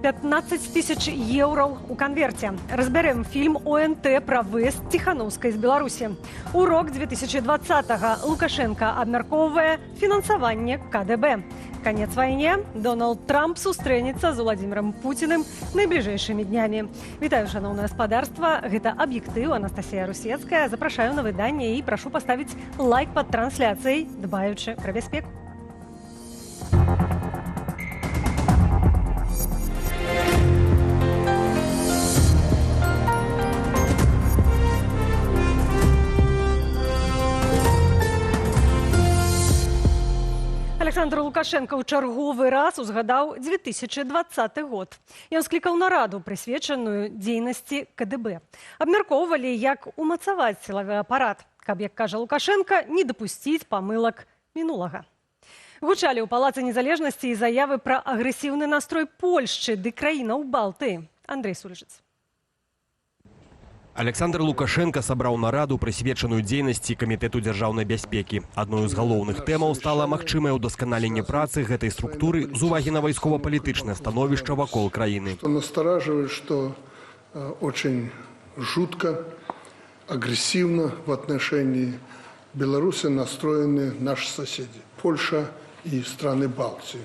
15 тысяч еўраў у канверце. Разберем фильм ОНТ про выезд Тихановской из Беларуси. Урок 2020-го. Лукашенко абмяркоўвае фінансаванне КДБ. Конец войне. Дональд Трамп сустрэнецца з Владимиром Путиным найбліжэйшымі днямі. Вітаю, шановное спадарства. Гэта Аб'ектыў, Анастасія Русецкая. Запрашаю на выданне і прашу паставіць лайк под трансляцыяй, дбаючы пра бяспеку. Александр Лукашенко ў чарговы раз узгадаў 2020 год. Ён склікаў нараду, прысвечаную дзейнасці КДБ. Абмяркоўвалі, як умацаваць сілавы апарат, каб, як кажа Лукашенко, не дапусціць памылак мінулага. Гучалі ў Палацы незалежнасці і заявы пра агрэсіўны настрой Польшчы ды краінаў Балтыі. Андрей Сульжыц. Александр Лукашенко сабраў нараду, прысвечаную дзейнасці Камітэту дзяржаўнай бяспекі. Адной з галоўных тэмаў стала магчымае ўдасканаленне працы гэтай структуры з увагі на вайскова-палітычнае становішча вакол краіны. Настораживает, что очень жутко, агрессивно в отношении Беларуси настроены наши соседи. Польша и страны Балтии.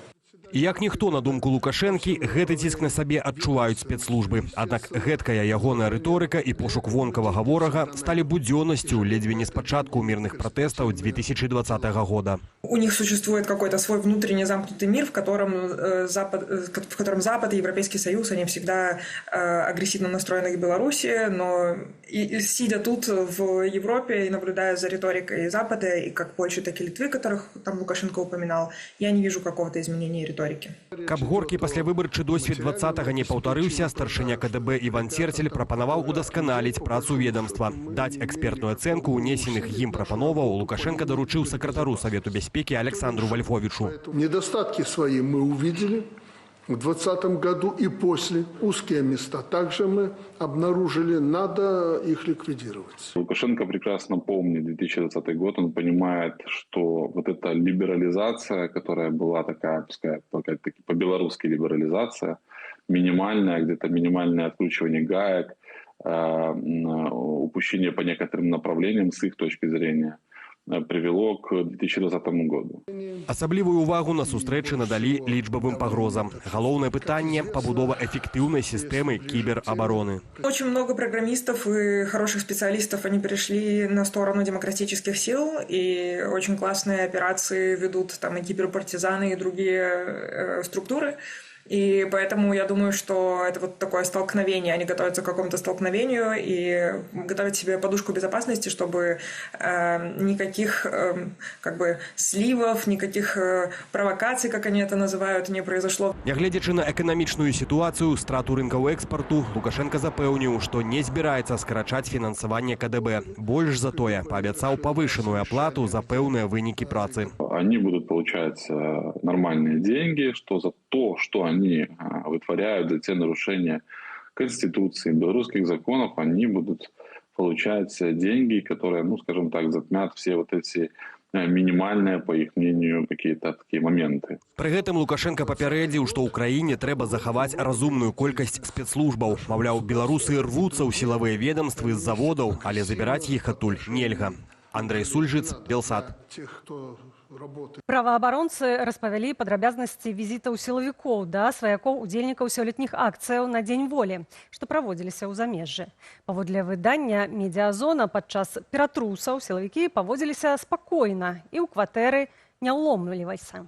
І як ніхто, на думку Лукашэнкі, гэты ціск на сабе адчуваюць спецслужбы. Аднак гэткая ягоная рыторыка і пошук вонкавага ворага сталі будзённасцю ледзьве не з пачатку мирных протестов 2020 года. У них существует какой-то свой внутренний замкнутый мир, в котором Запад и Европейский Союз, они всегда агрессивно настроены к Беларуси, но и сидя тут в Европе и наблюдая за риторикой Запада, и как Польши, так и Литвы, которых там Лукашенко упоминал, я не вижу какого-то изменения риторики. Каб горкі паслявыбарчы досвед 20-го не паўтарыўся, старшыня КДБ Іван Церцель прапанаваў удасканаліць працу ведомства. Даць экспертную ацэнку унесеных ім прапановаў Лукашенко даручыў сакратару Совету бяспекі Александру Вольфовичу. Недостатки свои мы увидели в 2020 году и после. Узкие места также мы обнаружили, надо их ликвидировать. Лукашенко прекрасно помнит 2020 год, он понимает, что вот эта либерализация, которая была такая, пускай по-белорусски либерализация, минимальная, где-то минимальное откручивание гаек, упущение по некоторым направлениям с их точки зрения, привело к 2020 году. Асаблівую увагу на сустрэчы надалі лічбавым пагрозам. Галоўнае пытанне – пабудова эффективной системы киберабороны. Очень много программистов и хороших специалистов, они перешли на сторону демократических сил, и очень классные операции ведут там и киберпартизаны, и другие структуры. И поэтому я думаю, что это вот такое столкновение. Они готовятся к какому-то столкновению и готовят себе подушку безопасности, чтобы никаких сливов, никаких провокаций, как они это называют, не произошло. Нягледзячы на эканамічную сітуацыю, страту рынкаў экспарту, Лукашенко запэўніў, што не збіраецца скарачаць фінансаванне КДБ. Больш за тое, паабяцаў павышаную аплату за пэўныя вынікі працы. Они будут получать нормальные деньги, что за то, что они вытворяют, за те нарушения Конституции, белорусских законов, они будут получать деньги, которые, скажем так, затмят все вот эти минимальные, по их мнению, какие-то такие моменты. При гэтым Лукашенко папярэдзіў, што ў краіне трэба захаваць разумную колькасць спецслужбаў. Маўляў, беларусы рвуцца ў сілавыя ведомствы з заводаў, але забіраць іх адтуль нельга. Андрей Сульжыц, Белсат. Праваабаронцы распавялі падрабязнасці візітаў сілавікоў да сваякоў удзельнікаў сёлетніх акцыяў на Дзень волі, што праводзіліся ў замежжы. Паводле выдання «Медіазона» падчас ператрусаў сілавікі паводзіліся спакойна і ў кватэры не ўломліваліся.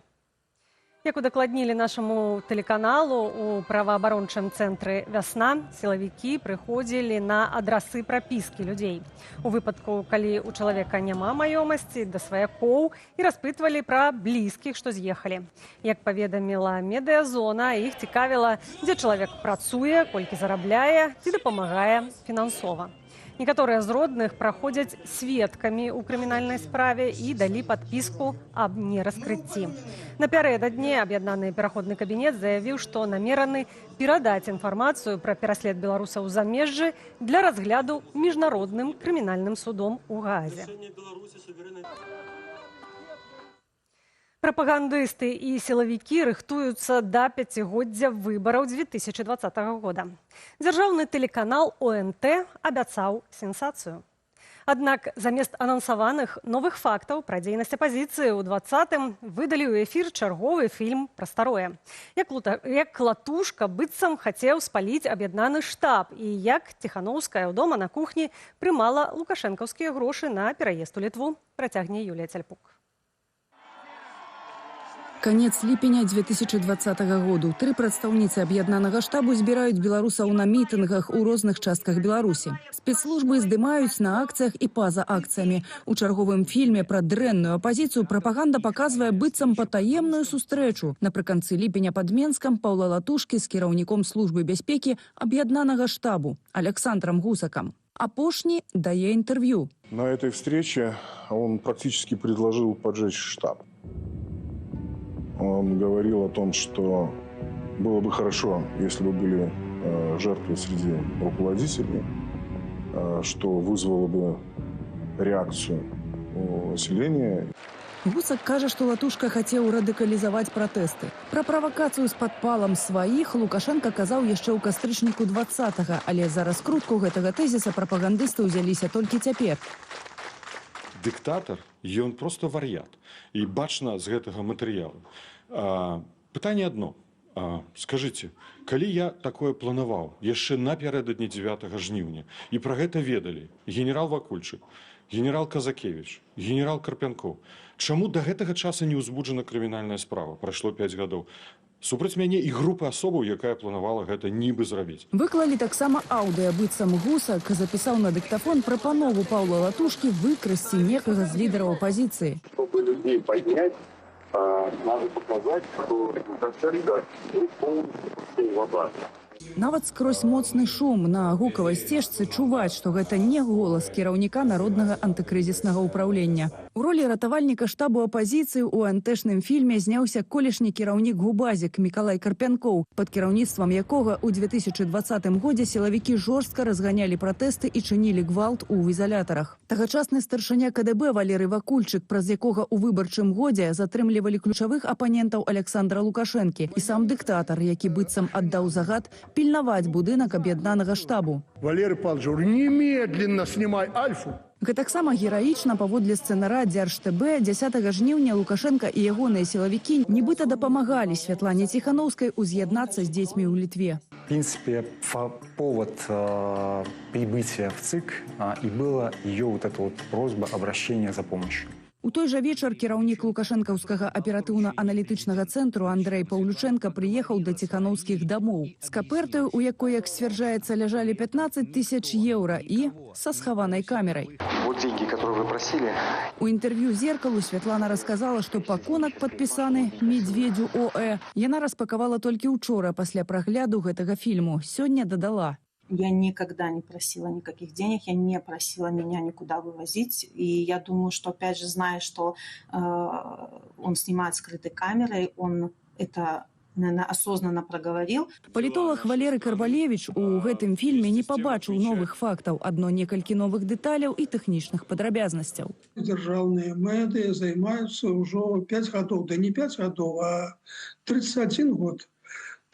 Як удакладнілі нашаму тэлеканалу, у праваабарончым цэнтры «Вясна» сілавікі прыходзілі на адрасы прапіскі людзей. У выпадку, калі у чалавека няма маёмасці, да сваякоў і распытвалі пра блізкіх, што з'ехалі. Як паведаміла «Медіазона», іх цікавіла, дзе чалавек працуе, колькі зарабляе ці дапамагае фінансова. Некаторыя з родных праходзяць сведкамі ў крымінальнай справе і далі падпіску аб нераскрыцці. Напярэдадні аб'яднаны пераходны кабінет заявіў, што намераны перадаць інфармацыю пра пераслед беларусаў у замежжы для разгляду міжнародным крымінальным судом у Гаазе. Прапагандысты і сілавікі рыхтуюцца да пяцігоддзя выбараў 2020 года. Дзяржаўны тэлеканал ОНТ абяцаў сенсацыю. Аднак замест анансаваных новых фактаў пра дзейнасць апазіцыі ў 20-м выдалі ў эфір чарговы фільм пра старое. Як Латушка быццам хацеў спаліць аб'яднаны штаб і як Ціханаўская ўдома на кухні прымала лукашэнкаўскія грошы на пераезд у Літву, працягне Юлія Цяльпук. Конец ліпеня 2020 году. 3 прадстаўніцы аб'яднанага штабу збіраюць беларусаў на мітынгах у розных частках Беларусі. Спецслужбы здымаюць на акцыях і па-за акцыямі. У чарговым фільме пра дрэнную апазіцыю прапаганда паказвае быццам патаемную сустрэчу. Напрыканцы ліпеня пад Менскам Паўла Латушкі з кіраўніком службы бяспекі аб'яднанага штабу Александром Гусаком. Апошні дае інтэрв'ю. На этой встрече он практически предложил поджечь штаб. Он говорил о том, что было бы хорошо, если бы были жертвы среди руководителей, что вызвало бы реакцию у населения. Гусак кажа, што Латушка хацеў радыкалізаваць пратэсты. Пра правакацыю з падпалам сваіх Лукашенко казаў яшчэ ў кастрычніку 20-го, але за раскрутку гэтага тэзіса прапагандысты ўзяліся толькі цяпер. Дыктатар, ён просто вар'ят. І бачна з гэтага матэрыялу. Пытанне адно. Скажыце, калі я такое планаваў яшчэ напярэдадні 9 жніўня, і пра гэта ведалі генерал Вакульчык, генерал Казакевіч, генерал Карпянкоў, чаму да гэтага часу не ўзбуджана крымінальная справа? Прайшло 5 гадоў. Супраць мяне і групы асобаў, якая планавала гэта нібы зрабіць. Выклалі таксама аўдыа, быццам Гусак запісаў на дыктафон прапанову Паўла Латушкі выкрасці некага з лідараў апазіцыі. Чтобы людей поднять, надо показать, что Лукашенко полностью вода. Нават скрозь моцны шум на гукавай сцежцы чуваць, што гэта не голас кіраўніка народнага антыкрызіснага ўпраўлення. У ролі ратавальніка штабу апазіцыі ў антэшным фільме зняўся колішні кіраўнік Губазік Мікалай Карпянкоў, пад кіраўніцтвам якога ў 2020 годзе сілавікі жорстка разганялі пратэсты і чынілі гвалт у ізалятарах. Тагачасны старшыня КДБ Валерый Вакульчык, праз якога ў выбарчым годзе затрымлівалі ключавых апанентаў Александра Лукашэнкі, і сам дыктатар, які быццам аддаў загад пільнаваць будынак аб'яднанага штабу. Валерий Павлович, немедленно снимай Альфу. Гэтаксама гераічна паводле сцэнара Дзяржтэбэ 10 жніўня Лукашенко і ягоныя сілавікі нібыта дапамагалі Святлане Ціханаўскай уз'яднацца з дзецьмі ў Літве. В принципе, повод прибытия в ЦИК и была ее вот эта вот просьба обращения за помощью. У той жа вечар кіраўнік лукашэнкаўскага аператыўна-аналітычнага цэнтру Андрэй Паўлючэнка прыехаў да ціханаўскіх дамоў. З капертаю, у якой, як сцвярджаецца, ляжалі 15 000 еўра і са схаванай камерай. Вот деньги, которые вы просили. У інтэрв'ю «Зеркалу» Святлана расказала, што пакунак падпісаны Медведю ОЭ. Яна распакавала толькі ўчора пасля прагляду гэтага фільму. Сёння дадала. Я никогда не просила никаких денег, я не просила меня никуда вывозить. И я думаю, что, опять же, зная, что он снимает скрытой камерой, он это, наверное, осознанно проговорил. Палітолог Валерый Карбалевич у гэтым фільме не пабачыў новых фактаў, адно некалькі новых дэталяў і тэхнічных падрабязнасцяў. Дзяржаўныя медыа займаюцца ўжо 5 гадоў, да не 5 гадоў, а 31 год.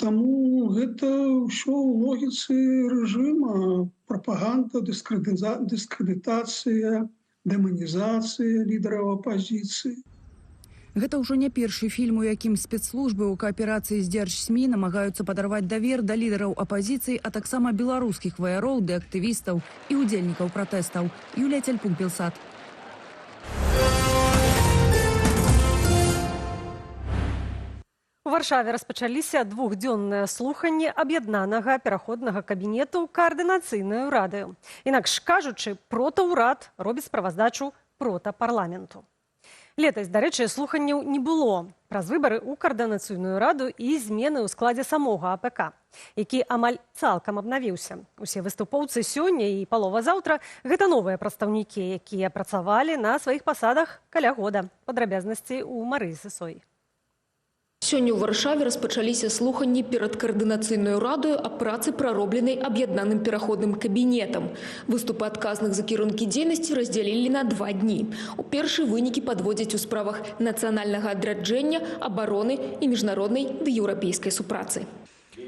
Таму гэта ўсё ў логіцы рэжыма, прапаганда, дыскрэдытацыя, дэманізацыя лідараў апазіцыі. Гэта ўжо не першы фільм, у якім спецслужбы ў кааперацыі з дзяржсмі намагаюцца падарваць давер да лідараў апазіцыі, а таксама беларускіх ваяроў ды актывістаў і удзельнікаў пратэстаў. Юлія Цяльпук, Белсат. У Варшаве распачаліся двухдзённыя слуханні аб'яднанага пераходнага кабінету каардынацыйнай рады. Інакш кажучы, протаўрад робіць справаздачу протапарламенту. Летась, дарэчы, слуханняў не было праз выбары ў каардынацыйную раду і змены ў складзе самога АПК, які амаль цалкам абнавіўся. Усе выступоўцы сёння і палова заўтра – гэта новыя прадстаўнікі, якія працавалі на сваіх пасадах каля года. Падрабязнасці ў Марыі Сысой. Сёння ў Варшаве распачаліся слуханні перад каардынацыйнай радою аб працы, праробленай аб'яднаным пераходным кабінетам. Выступы адказных за кірункі дзейнасці раздзялілі на 2 дні. У першы вынікі падводзяць у справах нацыянальнага адраджэння, абароны і міжнароднай ды еўрапейскай супрацы.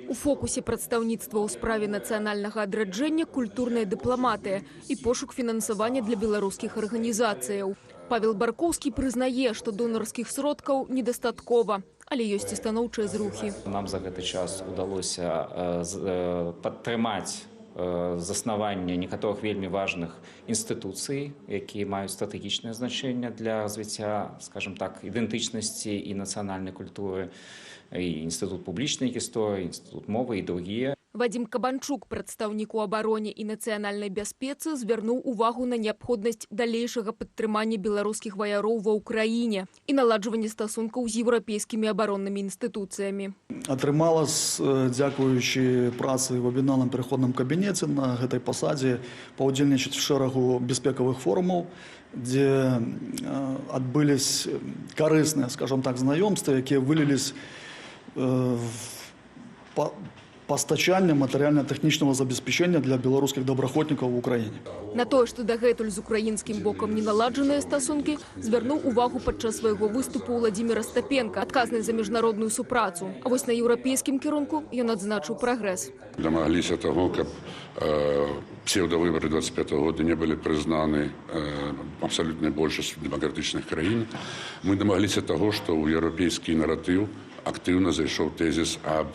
У фокусе прадстаўніцтва ў справе нацыянальнага адраджэння культурная дыпламатыя і пошук фінансавання для беларускіх арганізацыяў. Павел Баркоўскі прызнае, што донарскіх сродкаў недастаткова, але ёсць і станоўчыя зрухі. Нам за гэты час удалося падтрымаць заснаванне некаторых вельмі важных інстытуцый, якія маюць стратэгічнае значэнне для развіцця, скажем так, ідэнтычнасці і нацыянальнай культуры, і Інстытут публічнай гісторыі, Інстытут мовы і другія. Вадзім Кабанчук, прадстаўнік у абароне і нацыянальнай бяспецы, звярнуў увагу на неабходнасць далейшага падтрымання беларускіх ваяроў ва ўкраіне і наладжвання стасункаў з еўрапейскімі абароннымі інстытуцыямі. Атрымалась, дзякуючы працы в аб'яднаным пераходным кабінеце на гэтай пасадзе, паўдзельнічаць в шэрагу бяспекавых форумаў, дзе адбылись карысныя, скажем так, знаёмствы, якія вылілись пастачання матэрыяльна-тэхнічнага забеспячэння для беларускіх добраахвотнікаў в Украіне. На тое, што дагэтуль з украінскім бокам не наладжаныя стасункі, звярнуў увагу падчас свайго выступу Владзімір Астапенка, адказны за міжнародную супрацу. А вось на еўрапейскім кірунку ён адзначыў прагрэс. Дамагліся таго, каб псевдовыборы 25 года не былі прызнаны абсалютнай большасцю дэмакратычных краін. Мы дамагліся таго, што ў еўрапейскі наратыў актыўна зайшоў тэзіс аб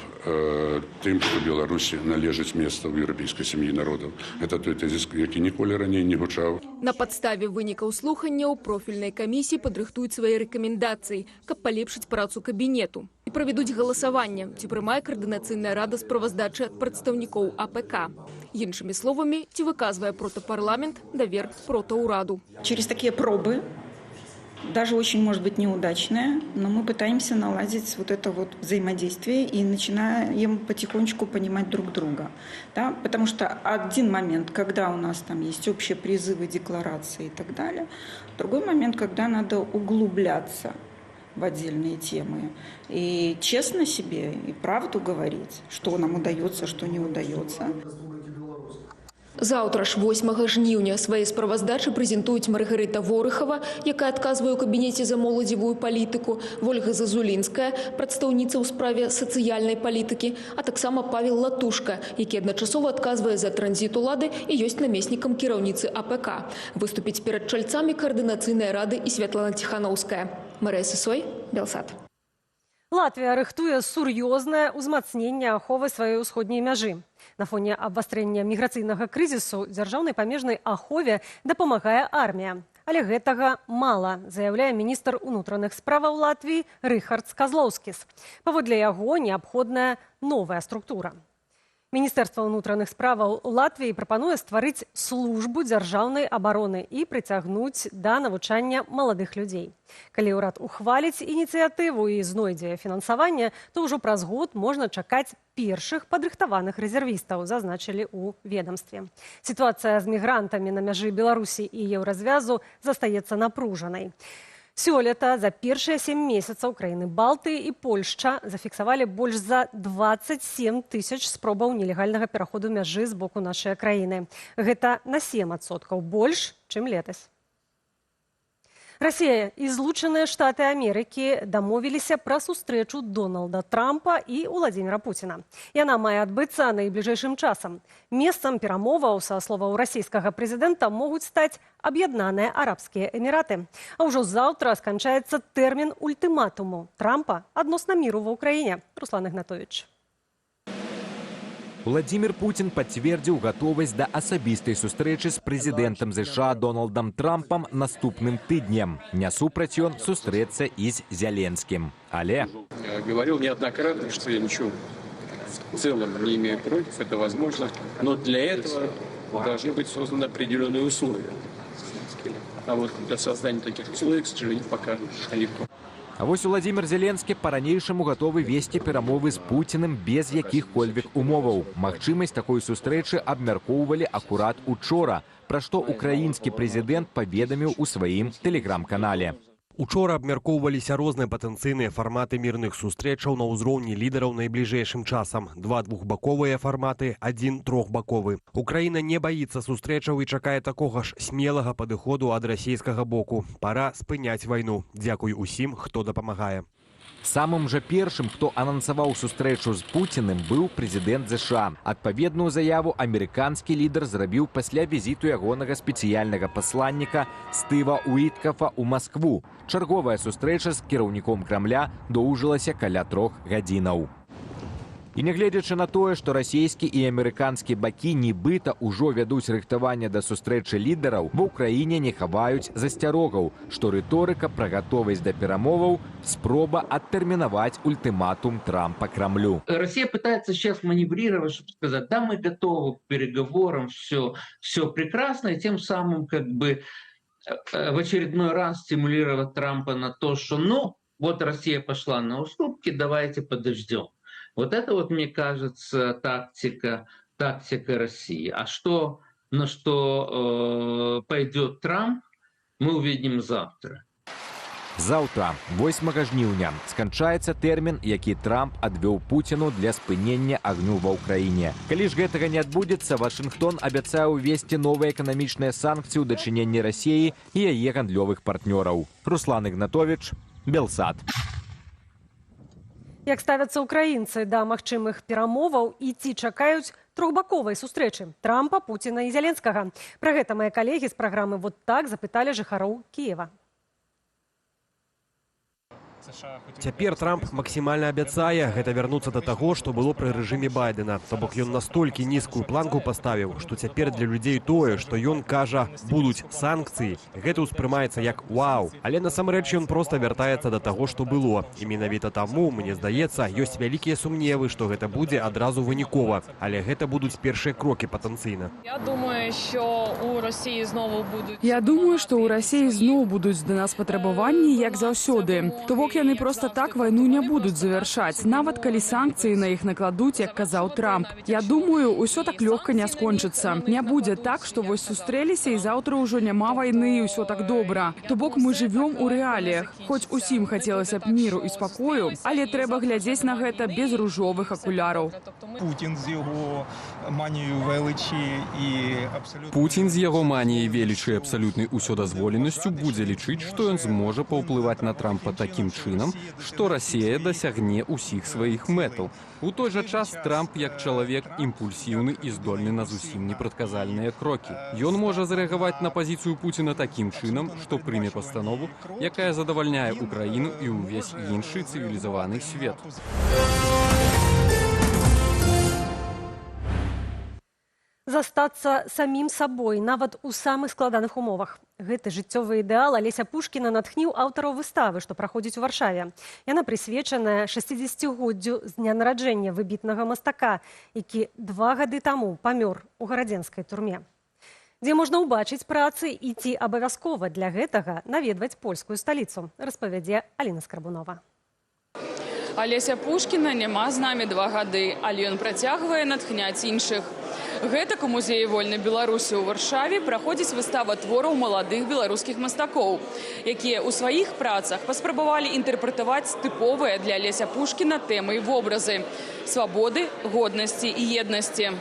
тым, што Беларусі належыць месца ў еўрапейскай сям'і народаў. Гэта той тэзіс, які ніколі раней не гучаў. На падставе вынікаў слуханняў профільнай камісіі падрыхтуюць свае рэкамендацыі, каб палепшыць працу кабінету. І правядуць галасаванне, ці прымае каардынацыйная рада справаздачы ад прадстаўнікоў АПК. Іншымі словамі, ці выказвае протапарламент давер протаўраду. Через такие пробы, даже очень, может быть, неудачные, но мы пытаемся наладить вот это вот взаимодействие и начинаем потихонечку понимать друг друга. Да? Потому что один момент, когда у нас там есть общие призывы, декларации и так далее, другой момент, когда надо углубляться в отдельные темы и честно себе и правду говорить, что нам удается, что не удается. Заўтра ж 8 жніўня свае справаздачы прэзентуюць Маргарыта Ворыхава, якая адказвае ў кабінеце за моладзевую палітыку, Вольга Зазулінская, прадстаўніца ў справе сацыяльнай палітыкі, а таксама Павел Латушка, які адначасова адказвае за транзіт улады і ёсць намеснікам кіраўніцы АПК. Выступіць перад чальцамі каардынацыйнай рады і Святлана Ціханаўская. Марыя Сысой, Белсат. Латвія рыхтуе сур'ёзнае ўзмацненне аховы сваёй усходняй мяжы. На фоне абвастрэння міграцыйнага крызісу дзяржаўнай памежнай ахове дапамагае армія. Але гэтага мала, заяўляе міністр унутраных справаў Латвіі Рыхард Казлоўскіс. Паводле яго неабходная новая структура. Міністэрства ўнутраных справаў Латвіі прапануе стварыць службу дзяржаўнай абароны і прыцягнуць да навучання маладых людзей. Калі ўрад ухваліць ініцыятыву і знойдзе фінансаванне, то ўжо праз год можна чакаць першых падрыхтаваных рэзервістаў, зазначылі ў ведамстве. Сітуацыя з мігрантамі на мяжы Беларусі і еўразвязу застаецца напружанай. Сёлета за першыя 7 месяцаў краіны Балтыі і Польшча зафіксавалі больш за 27 тысяч спробаў нелегальнага пераходу мяжы з боку нашай краіны. Гэта на 7% больш, чым летась. Расія і Злучаныя Штаты Амерыкі дамовіліся пра сустрэчу Дональда Трампа і Владзіміра Пуціна. Яна мае адбыцца найбліжэйшым часам. Месцам перамоваў, са словаў расійскага прэзідэнта, могуць стаць Аб'яднаныя Арабскія Эміраты. А ўжо заўтра сканчаецца тэрмін ультыматуму Трампа адносна міру ва ўкраіне. Руслан Ігнатович. Владимир Путин подтвердил готовность до особистой сустрэчы с президентом США Дональдом Трампом наступным тыднем. Не супраць ён сустрэцца и с Зеленским. Але... Я говорил неоднократно, что я ничего в целом не имею против, это возможно, но для этого должны быть созданы определенные условия. А вот для создания таких условий, к сожалению, пока легко. А вось Владимир Зеленскі па-ранейшаму гатовы весці перамовы з Пуціным без якіх-кольвек умоваў. Магчымасць такой сустрэчы абмяркоўвалі акурат учора, пра што украінскі прэзідэнт паведаміў у сваім тэлеграм-канале. Учора абмяркоўваліся розныя патэнцыйныя фарматы мірных сустрэчаў на ўзроўні лідараў найбліжэйшым часам. 2 двухбаковыя фарматы, 1 трохбаковы. Украіна не баіцца сустрэчаў і чакае такога ж смелага падыходу ад расійскага боку. Пара спыняць вайну. Дзякуй усім, хто дапамагае. Самым жа першым, хто анансаваў сустрэчу з Пуціным, быў прэзідэнт ЗША. Адпаведную заяву амерыканскі лідар зрабіў пасля візіту ягонага спецыяльнага пасланніка Стыва Уіткафа ў Маскву. Чарговая сустрэча з кіраўніком Крамля доўжылася каля 3 гадзінаў. І нягледзячы на тое, што расійскі і амерыканскі бакі нібыта ўжо вядуць рыхтаванне да сустрэчы лідараў, ва ўкраіне не хаваюць засцярогаў, што рыторыка пра гатовасць да перамоваў – спроба адтэрмінаваць ультыматум Трампа Крамлю. Россия пытается сейчас маневрировать, чтобы сказать, да, мы готовы к переговорам, все прекрасно, и тем самым как бы в очередной раз стимулировать Трампа на то, что ну, вот Россия пошла на уступки, давайте подождем. Вот это вот, мне кажется, тактика России. А на что пойдет Трамп, мы увидим завтра. Заўтра, 8 жніўня, сканчаецца тэрмін, які Трамп адвёў Пуціну для спынення агню ва ўкраіне. Калі ж гэтага не адбудзецца, Вашынгтон абяцае ўвесці новыя эканамічныя санкцыі ў дачыненні Расіі і яе гандлёвых партнёраў. Руслан Ігнатовіч, Белсат. Як ставяцца ўкраінцы да магчымых перамоваў і ці чакаюць трохбаковай сустрэчы Трампа, Пуціна і Зяленскага? Пра гэта мае калегі з праграмы «Вот так» запыталі жыхароў Кіева. Цяпер Трамп максімальна абяцае гэта вярнуцца да таго, што было пры рэжыме Байдена. То бок ён настолькі нізкую планку паставіў, што цяпер для людзей тое, што ён кажа, будуць санкцыі, гэта ўспрымаецца як «вау». Але насамрэч ён проста вяртаецца да таго, што было. І менавіта таму, мне здаецца, ёсць вялікія сумневы, што гэта будзе адразу вынікова. Але гэта будуць першыя крокі патэнцыйна. Я думаю, што ў Расіі зноў будуць да нас патрабаванні, як заўсёды. То бок яны проста так вайну не будуць завяршаць, нават калі санкцыі на іх накладуць, як казаў Трамп. Я думаю, усё так лёгка не скончыцца. Не будзе так, што вось сустрэліся і заўтра ўжо няма вайны і ўсё так добра. То бок мы жывём у рэаліях. Хоць усім хацелася б міру і спакою, але трэба глядзець на гэта без ружовых акуляраў. Путін з яго маніяй величі і Путін з яго маніяй велічы і абсалютнай усёдазволенасцю будзе лічыць, што ён зможа паўплываць на Трампа такім чынам, што Расія дасягне ўсіх сваіх мэтаў. У той жа час Трамп як чалавек імпульсіўны і здольны на зусім непрадказальныя крокі. Ён можа зарэагаваць на пазіцыю Пуціна такім чынам, што прыме пастанову, якая задавальняе Украіну і ўвесь іншы цывілізаваны свет. Застацца самім сабой, нават у самых складаных умовах. Гэты жыццёвы ідэал Алеся Пушкіна натхніў аўтараў выставы, што праходзіць у Варшаве. Яна прысвечаная 60-годдзю з дня нараджэння выбітнага мастака, які 2 гады таму памёр у гарадзенскай турме. Дзе можна ўбачыць працы і ці абавязкова для гэтага наведваць польскую сталіцу, распавядзе Аліна Скарбунова. Алеся Пушкіна няма з намі 2 гады, але ён працягвае натхняць іншых. Гэтак у музеі вольнай Беларусі ў Варшаве праходзіць выстава твораў маладых беларускіх мастакоў, якія ў сваіх працах паспрабавалі інтэрпрэтаваць тыповыя для Алеся Пушкіна тэмы і вобразы свабоды, годнасці і еднасці.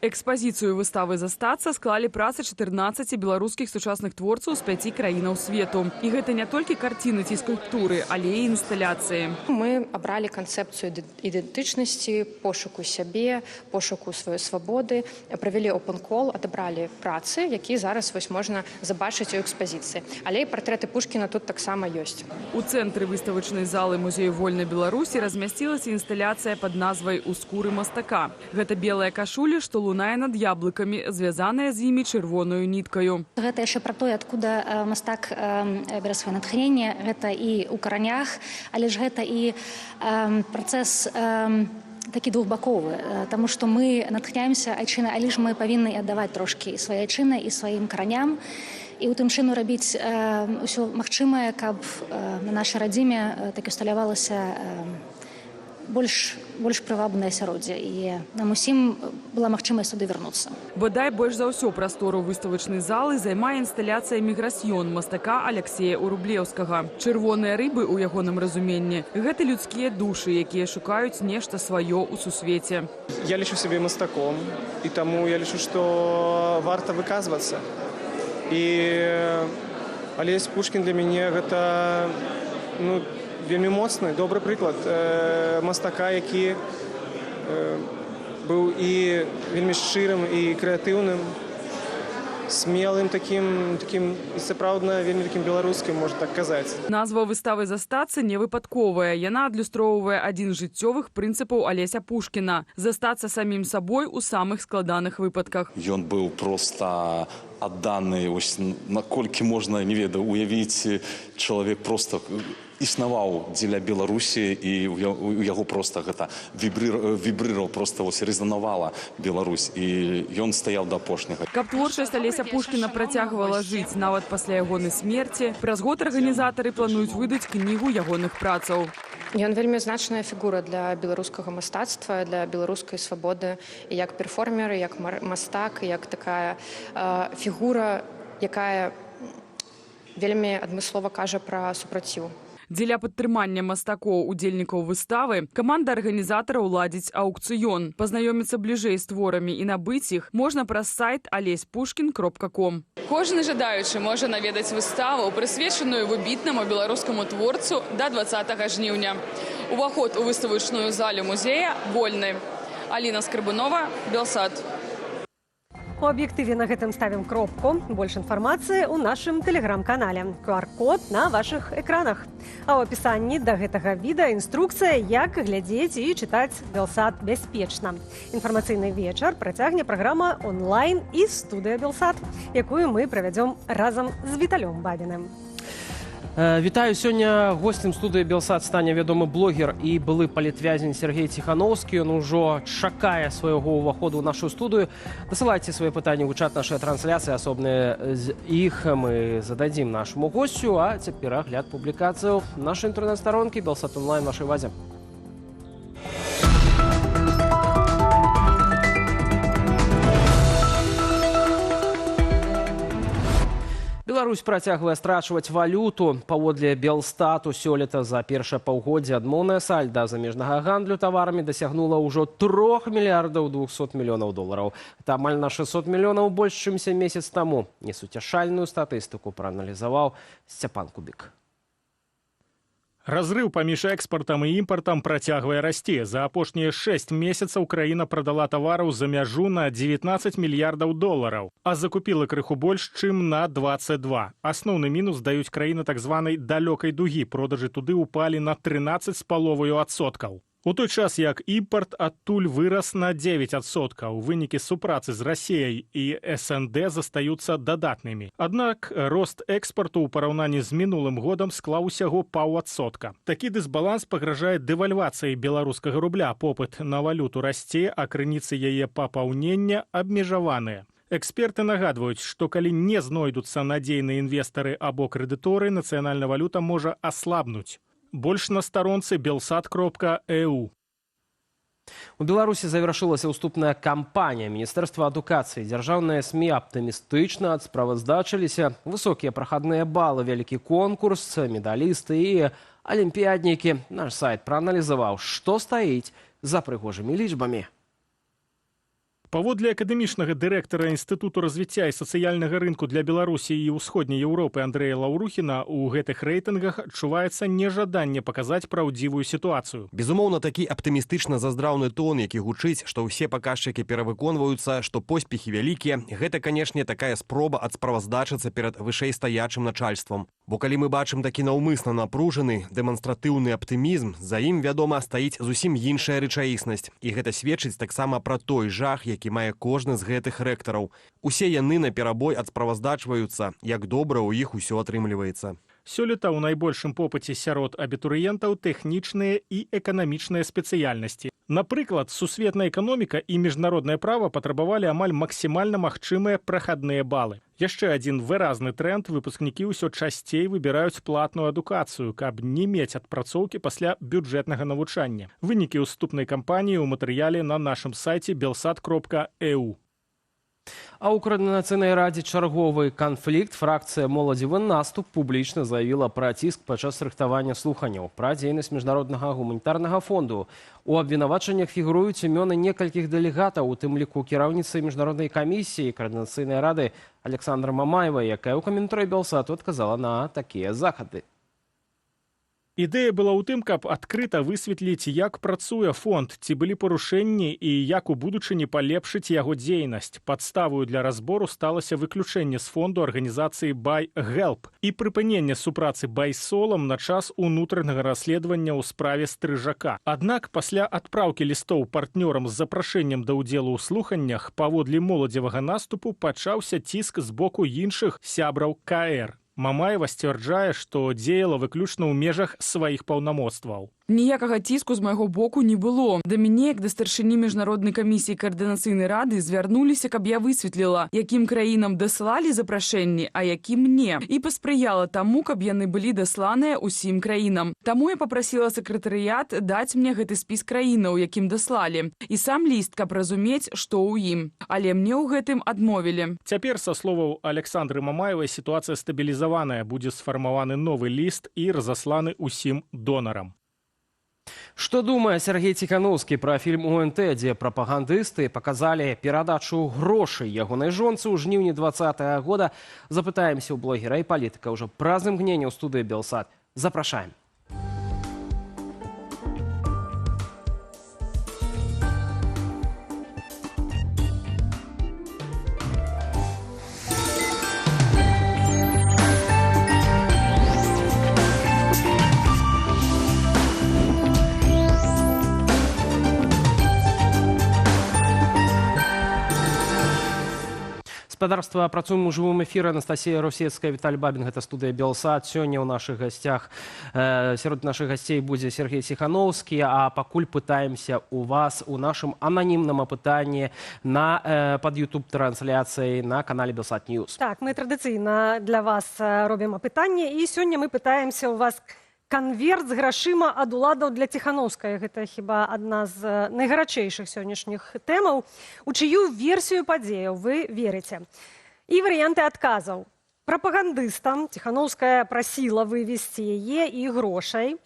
Экспазіцыю выставы «Застацца» склалі працы 14 беларускіх сучасных творцаў з 5 краінаў свету. І гэта не толькі карціны ці скульптуры, але і інсталяцыі. Мы абралі канцэпцыю ідэнтычнасці, пошуку сябе, пошуку сваёй свабоды, правялі open-call, адабралі працы, якія зараз вось можна забачыць у экспазіцыі. Але і партрэты Пушкіна тут таксама ёсць. У цэнтры выставачнай залы музею вольнай Беларусі размясцілася інсталяцыя пад назвай «У скуры мастака». Гэта белая кашуля, што лунае над яблыкамі, звязаная з імі чырвоною ніткаю. Гэта яшчэ пра тое, адкуда мастак бярэ сваё натхненне. Гэта і ў каранях, але ж гэта і працэс такі двухбаковы, таму што мы натхняемся айчынай, але ж мы павінны аддаваць трошкі і сваёй айчыны, і сваім караням. І ў тым чыну рабіць ўсё магчымае, каб на нашай радзіме так усталявалася больш прывабнае асяроддзе, і нам усім была магчымасць туды вярнуцца. Бадай больш за ўсё прастору выставачнай залы займае інсталяцыя «Міграсьён» мастака Алексея Урублеўскага. Чырвоныя рыбы ў ягоным разуменні – гэта людскія душы, якія шукаюць нешта сваё ў сусвеце. Я лічу сябе мастаком, і таму я лічу, што варта выказвацца. І Алесь Пушкін для мяне гэта вельмі моцны, добры прыклад мастака, які быў і вельмі шчырым, і крэатыўным, смелым такім і сапраўдна вельмі такім беларускім, можна так казаць. Назва выставы «Застацца» не выпадковая. Яна адлюстроўвае адзін з жыццёвых прынцыпаў Алеся Пушкіна – застацца самім сабой у самых складаных выпадках. Ён быў проста адданы, наколькі можна, не ведаю, уявіць, чалавек проста існаваў дзеля Беларусі, і у яго проста гэта вібрыраў, проста рэзанавала Беларусь, і ён стаяў да апошняга. Каб творчасць Алеся Пушкіна працягвала жыць нават пасля ягонай смерці, праз год арганізатары плануюць выдаць кнігу ягоных працаў. Ён вельмі значная фігура для беларускага мастацтва, для беларускай свабоды, як перформер, як мастак, як такая фігура, якая вельмі адмыслова кажа пра супраціў. Дзеля падтрымання мастакоў, удзельнікаў выставы, каманда арганізатараў ладзіць аўкцыён. Пазнаёміцца бліжэй з творамі і набыць іх можна праз сайт alespushkin.com. Кожны жадаючы можа наведаць выставу, прысвечаную выбітнаму беларускаму творцу да 20 жніўня. Уваход у выставачную залю музея вольны. Аліна Скрыбунова, Белсат. У аб'ектыве на гэтым ставім кропку. Больш інфармацыі ў нашым тэлеграм-канале. QR-код на вашых экранах. А ў апісанні да гэтага відэа інструкцыя, як глядзець і чытаць Белсат бяспечна. Інфармацыйны вечар працягне праграма онлайн і студыя Белсат, якую мы правядзём разам з Віталём Бабіным. Вітаю, сёння гостем студыі Белсат стане вядомы блогер і былы палітвязень Сергей Ціхановскі. Ён ужо чакае свайго ўваходу ў нашу студыю. Дасылайце свае пытанні ў чат нашай трансляцыі, асобныя з іх мы зададзім нашаму госцю, а цяпер агляд публікацыяў нашай інтэрнэт-старонкі Белсат онлайн вашай базе. Беларусь працягвае страчваць валюту. Паводле Белстату сёлета за першае паўгоддзе адмоўная сальда замежнага гандлю таварамі дасягнула ўжо 3 мільярдаў 200 мільёнаў долараў. Это амаль на 600 мільёнаў больш, чымся месяц таму. Несуцяшальную статыстыку прааналізаваў Сцяпан Кубік. Разрыв паміж экспортам і імпартам працягвае расці. За апошнія 6 месяцаў краіна прадала тавараў за мяжу на 19 мільярдаў долараў, а закупіла крыху больш, чым на 22. Асноўны мінус даюць краіны так званай далёкай дугі. Продажы туды ўпалі на 13,5%. У той час, як імпарт адтуль вырас на 9%. Вынікі супрацы з Расіяй і СНД застаюцца дадатнымі. Аднак рост экспарту ў параўнанні з мінулым годам склаў усяго 0,5%. Такі дысбаланс пагражае дэвальвацыяй беларускага рубля. Попыт на валюту расце, а крыніцы яе папаўнення абмежаваныя. Эксперты нагадваюць, што калі не знойдуцца надзейныя інвестары або крэдыторы, нацыянальная валюта можа аслабнуць. Больш на старонцы belsat.eu. У Беларусі завяршылася ўступная кампанія. Міністэрства адукацыі, дзяржаўныя СМІ аптымістычна справаздачыліся. Высокія прахадныя балы, вялікі конкурс, медалісты і алімпіяднікі. Наш сайт прааналізаваў, што стаіць за прыгожымі лічбамі. Паводле акадэмічнага дырэктара Інстытуту развіцця і сацыяльнага рынку для Беларусі і ўсходняй Еўропы Андрэя Лаўрухіна, у гэтых рэйтынгах адчуваецца нежаданне паказаць праўдзівую сітуацыю. Безумоўна, такі аптымістычна заздраўны тон, які гучыць, што ўсе паказчыкі перавыконваюцца, што поспехі вялікія, гэта, канешне, такая спроба адсправаздачыцца перад вышэйстаячым начальствам. Бо калі мы бачым такі наўмысна напружаны, дэманстратыўны аптымізм, за ім, вядома, стаіць зусім іншая рэчаіснасць. І гэта сведчыць таксама пра той жах, які мае кожны з гэтых рэктараў. Усе яны наперабой адсправаздачваюцца, як добра ў іх усё атрымліваецца. Сёлета ў найбольшым попыце сярод абітурыентаў тэхнічныя і эканамічныя спецыяльнасці. Напрыклад, сусветная эканоміка і міжнароднае права патрабавалі амаль максімальна магчымыя прахадныя балы. Яшчэ адзін выразны тренд: выпускнікі ўсё часцей выбіраюць платную адукацыю, каб не мець адпрацоўкі пасля бюджэтнага навучання. Вынікі ўступнай кампаніі ў матэрыяле на нашым сайце belsat.eu. А ў Коордынацыйнай радзе чарговы канфлікт. Фракцыя «Моладзевы наступ» публічна заявіла пра ціск падчас рыхтавання слуханняў пра дзейнасць Міжнароднага гуманітарнага фонду. У абвінавачаннях фігуруюць імёны некалькіх дэлегатаў, у тым ліку кіраўніцы Міжнароднай камісіі Коордынацыйнай рады Александры Мамаевай, якая ў каментары Белсату адказала на такія захады. Ідэя была ў тым, каб адкрыта высветліць, як працуе фонд, ці былі парушэнні і як у будучыні палепшыць яго дзейнасць. Падставою для разбору сталася выключэнне з фонду арганізацыі Buy Help і прыпыненне супрацы байсолам на час унутранага расследавання ў справе Стрыжака. Аднак пасля адпраўкі лістоў партнёрам з запрашэннем да ўдзелу ў слуханнях паводле моладзевага наступу пачаўся ціск з боку іншых сябраў КР. Мамаева сцвярджае, што дзеяла выключна ў межах сваіх паўнамоцтваў. Ніякага ціску з майго боку не было. Да мяне, як да старшыні Міжнароднай камісіі Коордынацыйнай рады, звярнуліся, каб я высветліла, якім краінам даслалі запрашэнні, а якім не. І паспрыяла таму, каб яны былі дасланыя ўсім краінам. Таму я папрасіла сакратарыят даць мне гэты спіс краінаў, якім даслалі. І сам ліст, каб разумець, што ў ім. Але мне ў гэтым адмовілі. Цяпер, са словаў Александры Мамаевай, сітуацыя стабілізаваная. Будзе сфармаваны новы ліст і разасланы ўсім донарам. Што думае Сергей Ціхановскі пра фільм УНТ, дзе прапагандысты паказалі перадачу грошай ягонай жонцы ў жніўні 2020 года? Запытаемся ў блогера і палітыка ўжо праз імгненне ў студыі Белсат. Запрашаем. Спадарства, працуем у жывым эфіры. Анастасія Русецкая, Віталій Бабін, гэта студыя Белсат. Сёння ў нашых гасцях, сярод нашых гасцей будзе Сергей Ціхановскі, а пакуль пытаемся у вас у нашым ананімным апытанні пад YouTube-трансляцыяй на канале Белсат Ньюс. Так, мы традыцыйна для вас робім апытанне, і сёння мы пытаемся у вас канверт з грашыма ад уладаў для Ціхановскай. Гэта хіба адна з найгарачэйшых сённяшніх тэмаў. У чыю версію падзеяў вы верыце? І варыянты адказаў. Прапагандыстам Ціхановская прасіла вывесці яе і грошай.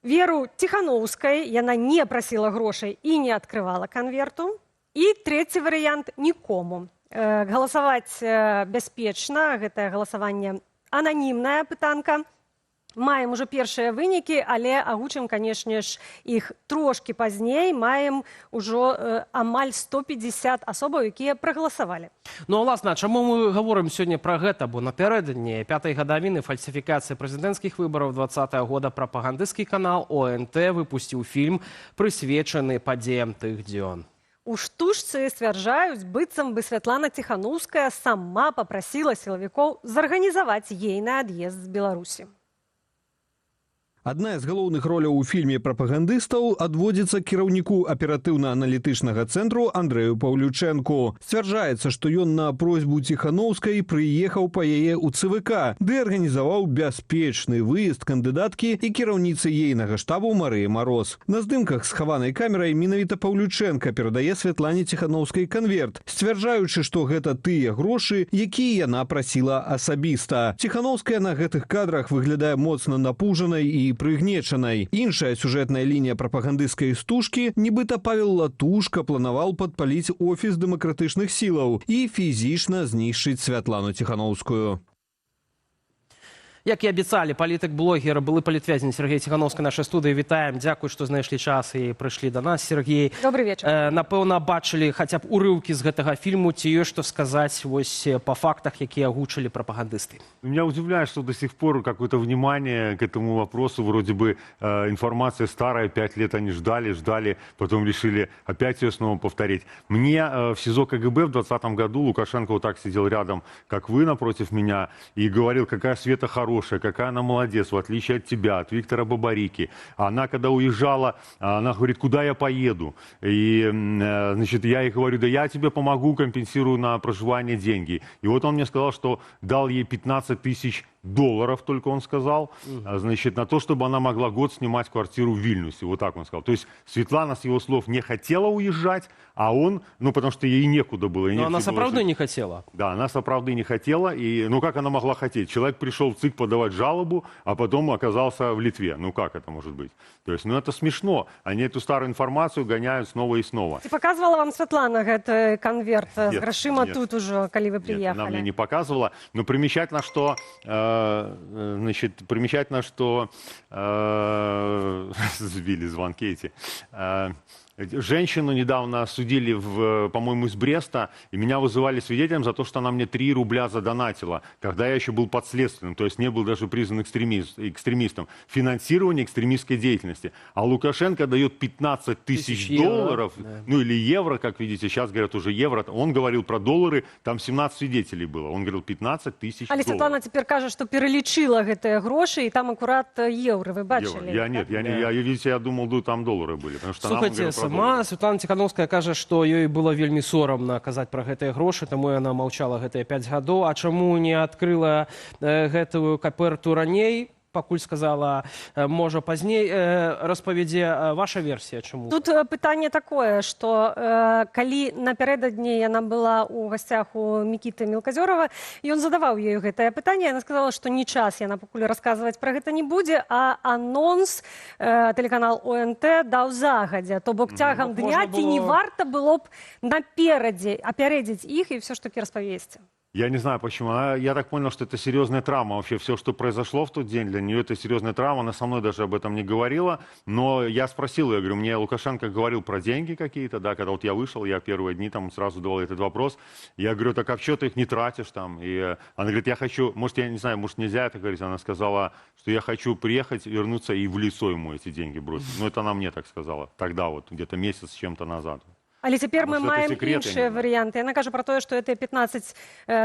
Веру Ціхановскай, яна не прасіла грошай і не адкрывала канверту. І трэці варыянт – нікому. Галасаваць бяспечна, гэта галасаванне ананімная пытанка. Маем ужо першыя вынікі, але агучым, канешне ж, іх трошкі пазней. Маем ужо амаль 150 асобаў, якія прагаласавалі. Ну, а власна, чаму мы гаворым сёння пра гэта? Бо напярэдадні 5-й гадавіны фальсіфікацыі прэзідэнцкіх выбараў 2020 года прапагандысцкі канал ОНТ выпусціў фільм, прысвечаны падзеям тых дзён. У штучцы сцвярджаюць, быццам бы Святлана Ціхановская сама папрасіла сілавікоў зарганізаваць ейны ад'езд з Беларусі. Адна з галоўных роляў у фільме прапагандыстаў адводзіцца кіраўніку аператыўна-аналітычнага цэнтру Андрэю Паўлючэнку. Сцвярджаецца, што ён на просьбу Ціхановскай прыехаў па яе ў ЦВК, ды арганізаваў бяспечны выезд кандыдаткі і кіраўніцы ейнага штабу Марыі Мароз. На здымках з схаванай камерай менавіта Паўлючэнка перадае Святлане Ціхановскай канверт, сцвярджаючы, што гэта тыя грошы, якія яна прасіла асабіста. Ціхановская на гэтых кадрах выглядае моцна напужанай і прыгнечанай. Іншая сюжэтная лінія прапагандысцкай стужкі, нібыта Павел Латушка планаваў падпаліць офіс дэмакратычных сілаў і фізічна знішчыць Святлану Ціхановскую. Як і абяцалі, палітык-блогер, былы палітвязень Сергей Ціхановскі нашай студыі. Вітаем, дзякуй, што знайшлі час і прыйшлі да нас, Сергей. Добрый вечер. Напэўна, бачылі хаця б урыўкі з гэтага фільму, ці ёсць што сказаць вось па фактах, якія агучылі прапагандысты. Меня удивляет, что до сих пор какое-то внимание к этому вопросу. Вроде бы информация старая, 5 лет они ждали, потом решили опять ее снова повторить. Мне в СИЗО КГБ в 2020 году Лукашенко вот так сидел рядом, как вы, напротив меня, и говорил, какая Света хорошая, какая она молодец, в отличие от тебя, от Виктора Бабарики. Она, когда уезжала, она говорит, куда я поеду? И, значит, я ей говорю, да я тебе помогу, компенсирую на проживание деньги. И вот он мне сказал, что дал ей 15 тысяч долларов, только он сказал, значит, на то, чтобы она могла год снимать квартиру в Вильнюсе. Вот так он сказал. То есть Светлана, с его слов, не хотела уезжать, а он, ну, потому что ей некуда было. Но она сапраўды не хотела. Да, она сапраўды не хотела. И, ну, как она могла хотеть? Человек пришел в ЦИК подавать жалобу, а потом оказался в Литве. Ну, как это может быть? То есть, ну, это смешно. Они эту старую информацию гоняют снова и снова. Ці показывала вам Светлана гэты конверт с грошима тут уже, коли вы приехали? Нет, она мне не показывала. Но примечательно, что... Значит, примечательно, что сбили звонки эти. Женщину недавно судили, по-моему, из Бреста, и меня вызывали свидетелем за то, что она мне 3 рубля задонатила, когда я еще был подследственным, то есть не был даже признан экстремистом. Финансирование экстремистской деятельности. А Лукашенко дает 15 тысяч долларов, да. Ну или евро, как видите, сейчас говорят уже евро. Он говорил про доллары, там 17 свидетелей было. Он говорил 15 тысяч долларов. Светлана теперь кажет, что перелечила гэтыя гроши, и там аккурат евро, вы бачили? Видите, я думал, там доллары были. Потому что слушайте, сама Светлана Ціхановская кажа, што ёй было вельмі сорамна казаць пра гэтыя грошы, таму яна маўчала гэтыя 5 гадоў. А чаму не адкрыла гэтую каперту раней? Пакуль сказала, можа пазней, распавядзе ваша версія, чаму? Тут пытанне такое, што калі напярэдадні яна была ў гасцях у Мікіты Мелказёрава, ён задаваў ёй гэтае пытанне, яна сказала, што не час яна пакуль расказваць пра гэта не будзе, а анонс тэлеканал ОНТ даў загадзя. То бок цягам дня ці не варта было б наперадзе апярэдзіць іх і ўсё ж такі распавесці. Я не знаю почему. Я так понял, что это серьезная травма. Вообще все, что произошло в тот день, для нее это серьезная травма. Она со мной даже об этом не говорила. Но я спросил ее, я говорю, мне Лукашенко говорил про деньги какие-то, да, когда вот я вышел, я первые дни там сразу давал этот вопрос. Я говорю, так а что ты их не тратишь там? И она говорит, я хочу, может, я не знаю, может, нельзя это говорить. Она сказала, что я хочу приехать, вернуться и в лицо ему эти деньги бросить. Ну, это она мне так сказала. Тогда вот, где-то месяц с чем-то назад. Але цяпер мы маем іншыя варыянты. Яна кажа пра тое, што гэтыя 15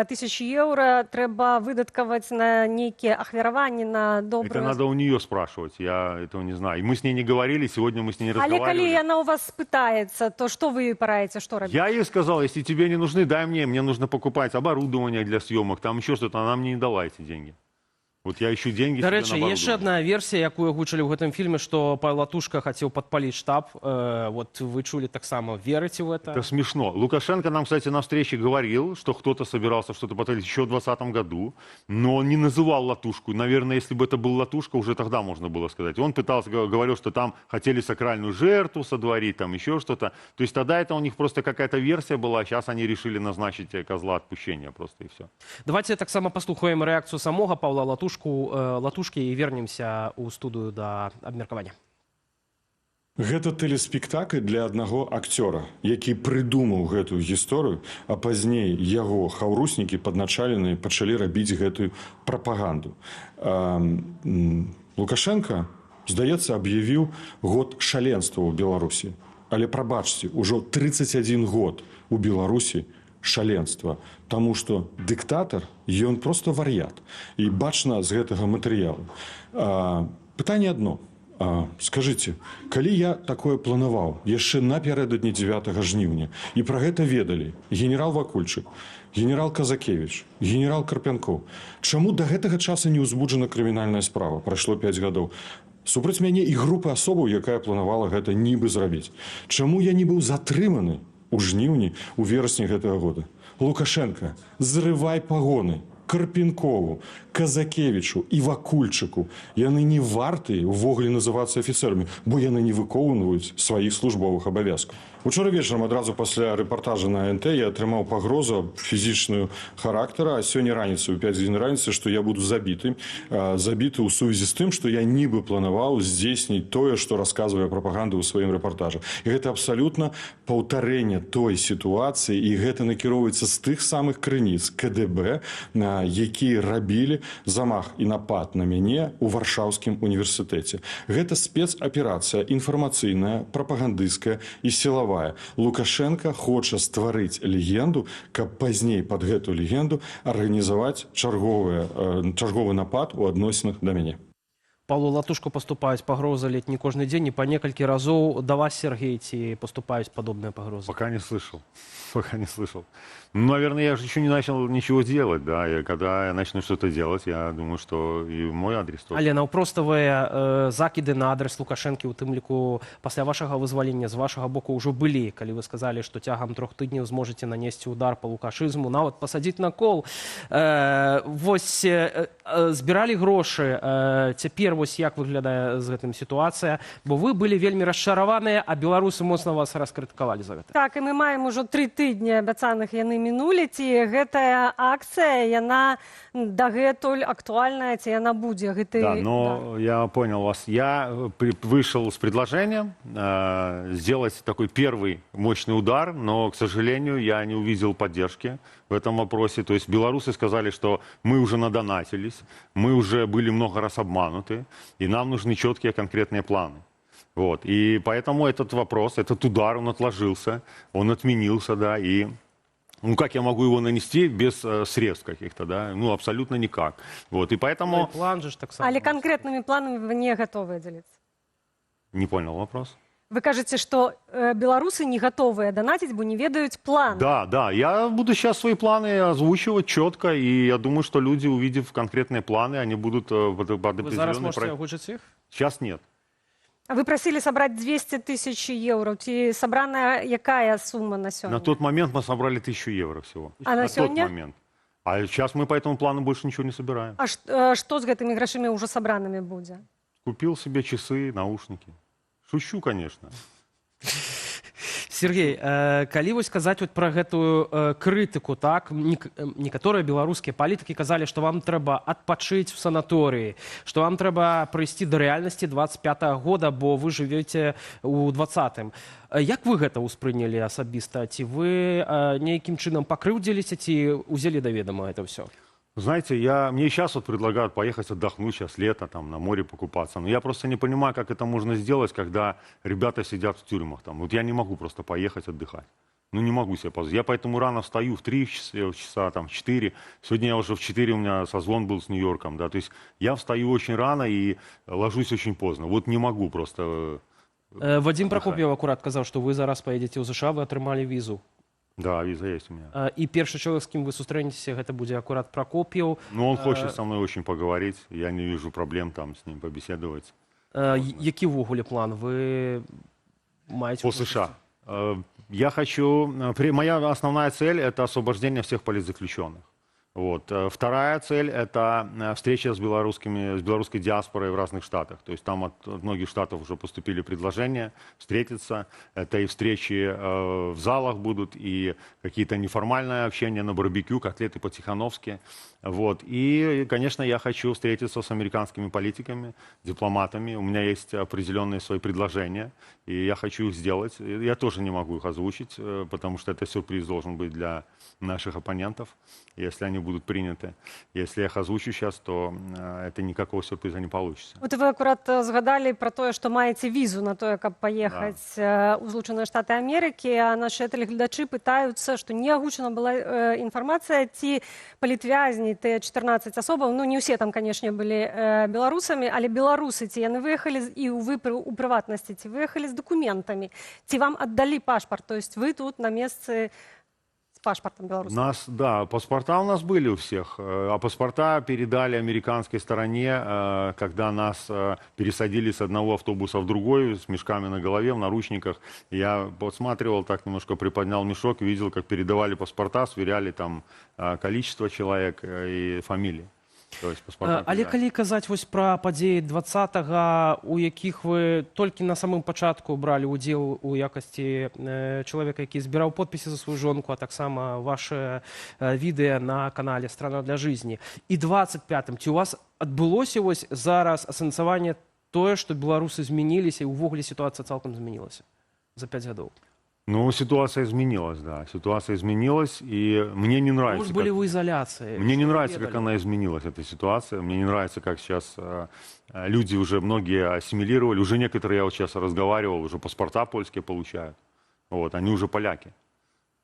тысяч еўра трэба выдаткаваць на нейкія ахвяраванні, на добрую... Это надо у нее спрашивать, я этого не знаю. И мы с ней не говорили, сегодня мы с ней не разговаривали. Але калі яна у вас спытаецца, то што вы параеце, што рабіць? Я ей сказал, если тебе не нужны, дай мне нужно покупать оборудование для съемок, там еще что-то, она мне не дала эти деньги. Вот я ищу деньги. До речі, є ще одна версія, яку агучили в гэтым фільме, што Павел Латушка хотел подпалить штаб. Вот вы чули так само, верите в это? Это смешно. Лукашенко нам, кстати, на встрече говорил, что кто-то собирался что-то подпалить еще в 2020 году, но он не называл Латушку. Наверное, если бы это был Латушка, уже тогда можно было сказать. Он пытался, говорил, что там хотели сакральную жертву сотворить, там еще что-то. То есть тогда это у них просто какая-то версия была, а сейчас они решили назначить козла отпущения просто и все. Давайте так само послухаем реакцию самого Павла Латушкі і вернемся ў студыю да абмеркавання. Гэта тэлеспектакль для аднаго акцёра, які прыдумаў гэтую гісторыю, а пазней яго хаўруснікі падначаленыя пачалі рабіць гэтую прапаганду. Лукашенко, здаецца, аб'явіў год шаленства ў Беларусі. Але прабачце, ужо 31 год у Беларусі шаленства, таму што дыктатар, ён просто вар'ят. І бачна з гэтага матэрыялу. Пытанне адно. Скажыце, калі я такое планаваў яшчэ напярэдадні 9 жніўня, і пра гэта ведалі генерал Вакульчык, генерал Казакевіч, генерал Карпянкоў, чаму да гэтага часу не ўзбуджана крымінальная справа? Прайшло 5 гадоў. Супраць мяне і групы асобаў, якая планавала гэта нібы зрабіць. Чаму я не быў затрыманы у жніўні, у верасні гэтага года? Лукашенко, зрывай пагоны. Карпенкову, Казакевичу і Вакульчыку. Яны не варты ўвогуле называцца афіцэрамі, бо яны не выконваюць сваіх службовых абавязкаў. Учора вечарам адразу пасля рэпартажа на НТ я атрымаў пагрозу фізічную характара, а сёння раніцай у 5 гадзін раніцы, што я буду забіты ў сувязі з тым, што я нібы планаваў здзейсніць тое, што расказвае прапаганда ў сваім рэпартажы. І гэта абсалютна паўтарэнне той сітуацыі, і гэта накіроўваецца з тых самых крыніц КДБ, якія рабілі замах і напад на мяне ў Варшаўскім універсітэце. Гэта спецаперацыя інфармацыйная, прапагандысцкая і сілавая. Лукашенко хоча стварыць легенду, каб пазней пад гэту легенду арганізаваць чарговы напад у адносінах да мяне. Павлу Латушку поступают погрозы ледь не каждый день, и по несколько разов до вас, Сергей, поступают подобные погрозы? Пока не слышал. Пока не слышал. Ну, наверное, я же еще не начал ничего делать, да. И когда я начну что-то делать, я думаю, что и мой адрес тоже. Але наўпроставыя закиды на адрес Лукашэнкі, у тым ліку пасля вашага вызвалення з вашага боку ўжо былі, калі вы сказалі, што цягам 3 тыдняў зможаце нанесці удар по лукашызму, нават пасадзіць на кол. Вось збіралі грошы. Цяпер вось як выглядае з гэтым сітуацыя, бо вы былі вельмі расчараваныя, а беларусы моцна вас раскрытыкавалі за гэта. Так, і мы маем ужо 3 тыдні абяцаных, яны мінулі, ці гэтая акцыя, яна дагэтуль актуальная, ці яна будзе гэты... Да, но я понял вас. Я вышел с предложением сделать такой первый мощный удар, но, к сожалению, я не увидел поддержки в этом вопросе. То есть белорусы сказали, что мы уже надонатились, мы уже были много раз обмануты, и нам нужны четкие конкретные планы. Вот. И поэтому этот вопрос, этот удар, он отложился, он отменился, да, и... Ну, как я могу его нанести без средств каких-то, да? Ну, абсолютно никак. Вот, и поэтому... План же так само. Але конкретными планами вы не готовы делиться? Не понял вопрос. Вы кажете, что белорусы не готовы донатить, бо не ведают план. Да, да, я буду сейчас свои планы озвучивать четко, и я думаю, что люди, увидев конкретные планы, они будут под определенный... Вы зараз можете озвучить их? Сейчас нет. А вы просили собрать 200 тысяч евро. Ці собрана якая сумма на сегодня? На тот момент мы собрали 1000 евро всего. А на сегодня? Тот момент. А сейчас мы по этому плану больше ничего не собираем. А что с гэтымі грошами уже собранными будет? Купил себе часы, наушники. Шучу, конечно. Сергей, калі вось казаць вот пра гэтую крытыку, так, некаторыя беларускія палітыкі казалі, што вам трэба адпачыць в санаторыі, што вам трэба прыйсці да рэальнасці 25-го года, бо вы жывеце ў 20-м. Як вы гэта ўспрынялі асабіста? Ці вы нейкім чынам пакрыўдзіліся, ці ўзялі да ведама гэта ўсё? Знаете, мне сейчас вот предлагают поехать отдохнуть, сейчас лето, там, на море покупаться. Но я просто не понимаю, как это можно сделать, когда ребята сидят в тюрьмах. Там. Вот я не могу просто поехать отдыхать. Ну, не могу себе позволить. Я поэтому рано встаю в 3 часа, там, в 4. Сегодня я уже в 4, у меня созвон был с Нью-Йорком. Да? То есть я встаю очень рано и ложусь очень поздно. Вот не могу просто... Вадим Прокопьев аккурат сказал, что вы зараз поедете в США, вы отрымали визу. Да, виза есть у меня. И первый человек, с кем вы сустрэнетеся, это будет аккурат Прокопьев. Ну, он хочет со мной очень поговорить. Я не вижу проблем там с ним побеседовать. Який ввогуле план? Вы маете... По США. Я хочу... Моя основная цель – это освобождение всех политзаключенных. Вот. Вторая цель – это встреча с белорусской диаспорой в разных штатах. То есть там от многих штатов уже поступили предложения встретиться. Это и встречи в залах будут, и какие-то неформальные общения на барбекю, котлеты по-тихановски. Вот. И, конечно, я хочу встретиться с американскими политиками, дипломатами. У меня есть определенные свои предложения, и я хочу их сделать. Я тоже не могу их озвучить, потому что это сюрприз должен быть для наших оппонентов, если они будут приняты. Если я их озвучу сейчас, то это никакого сюрприза не получится. Вот вы аккурат згадали про то, что маете визу на то, как поехать у Злученные Штаты Америки, а наши телеглядачи пытаются, что не агучена была информация, ті політв'язні, те 14 особаў, ну не все там, конечно, были белорусами, але белорусы, ті яны выехали, и вы у приватности, ті выехали с документами, ті вам отдали пашпорт, то есть вы тут на месте паспортом белорусским? Да, паспорта у нас были у всех, а паспорта передали американской стороне, когда нас пересадили с одного автобуса в другой, с мешками на голове, в наручниках. Я подсматривал, так немножко приподнял мешок, видел, как передавали паспорта, сверяли там количество человек и фамилии. Але калі казаць вось пра падзеі 20-го, у якіх вы толькі на самым пачатку бралі ўдзел у якасці чалавека, які збіраў подпісы за сваю жонку, а таксама ваше відэа на канале «Страна для жизни», і 25-м, ці у вас адбылося вось зараз асэнсаванне тое, што беларусы змяніліся і ўвогуле сітуацыя цалкам змянілася за 5 гадоў? Ну, ситуация изменилась, да. Ситуация изменилась, и мне не нравится... Может, были в изоляции? Мне не нравится, как она изменилась, эта ситуация. Мне не нравится, как сейчас люди уже многие ассимилировали. Уже некоторые, я вот сейчас разговаривал, уже паспорта польские получают. Вот, они уже поляки.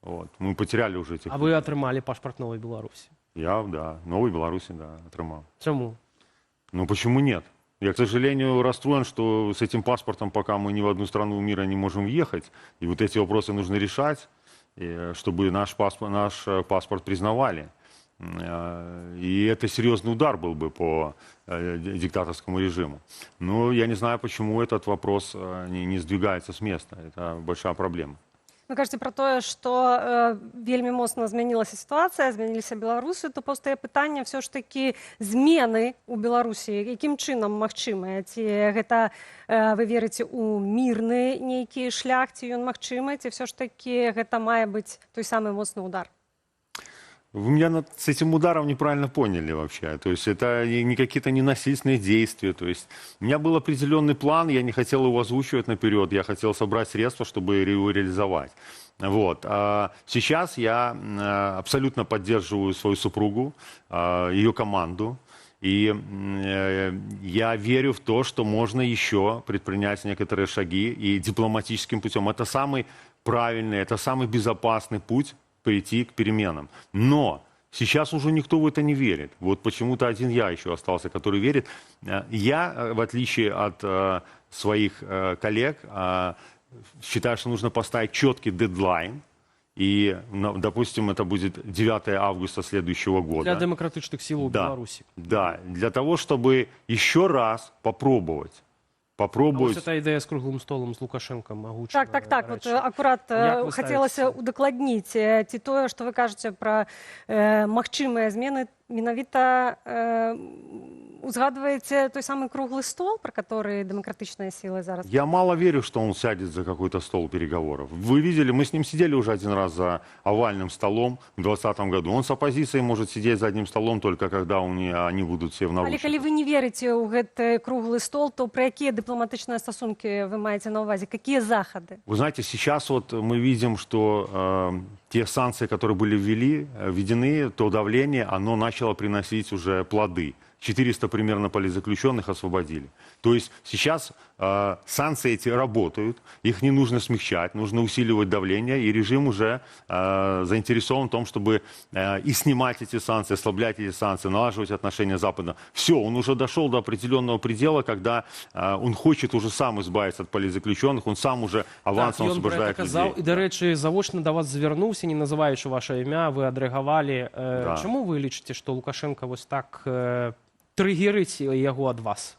Вот. Мы потеряли уже этих... А вы отрымали паспорт Новой Беларуси? Я, да. Новой Беларуси, да, отрымал. Чему? Ну, почему нет? Я, к сожалению, расстроен, что с этим паспортом пока мы ни в одну страну мира не можем въехать. И вот эти вопросы нужно решать, чтобы наш паспорт признавали. И это серьезный удар был бы по диктаторскому режиму. Но я не знаю, почему этот вопрос не сдвигается с места. Это большая проблема. Вы кажаце пра тое, што вельмі моцна змянілася сітуацыя, змяніліся беларусы, то паўстае пытанне ўсё ж такі змены ў Беларусі, якім чынам магчымыя? Ці гэта вы верыце ў мірны нейкі шлях, ці ён магчымы, ці ўсё ж такі гэта мае быць той самы моцны удар? Вы меня с этим ударом неправильно поняли вообще. То есть это не какие-то ненасильственные действия. То есть у меня был определенный план, я не хотел его озвучивать наперед, я хотел собрать средства, чтобы его реализовать. Вот. А сейчас я абсолютно поддерживаю свою супругу, ее команду. И я верю в то, что можно еще предпринять некоторые шаги и дипломатическим путем. Это самый правильный, это самый безопасный путь прийти к переменам. Но сейчас уже никто в это не верит. Вот почему-то один я еще остался, который верит. Я, в отличие от своих коллег, считаю, что нужно поставить четкий дедлайн. И, допустим, это будет 9 августа следующего года. Для демократичных сил в Беларуси. Да, для того, чтобы еще раз попробовать. А вот эта идея с круглым столом, с Лукашенко могучая. Так. Вот аккурат хотелася удакладніць, ці тое, што вы кажаце пра магчымыя змены, менавіта узгадываете той самый круглый стол, про который демократичные силы зараз? Я мало верю, что он сядет за какой-то стол переговоров. Вы видели, мы с ним сидели уже один раз за овальным столом в 2020 году. Он с оппозицией может сидеть за одним столом только когда они будут все в наушниках. Але калі вы не верите ў гэты круглый стол, то про какие дипломатичные стосунки вы маете на увазе? Какие заходы? Вы знаете, сейчас вот мы видим, что те санкции, которые были введены, то давление, оно начало приносить уже плоды. 400 примерно политзаключенных освободили. То есть сейчас санкции эти работают, их не нужно смягчать, нужно усиливать давление, и режим уже заинтересован в том, чтобы и снимать эти санкции, ослаблять эти санкции, налаживать отношения с Западом. Все, он уже дошел до определенного предела, когда он хочет уже сам избавиться от политзаключенных, он сам уже авансом освобождает людей. І, до речі, заочно до вас звернувся, не називаючи ваше ім'я, ви адреагували. Да. Чому ви лічите, що Лукашенко ось так триггерить его от вас?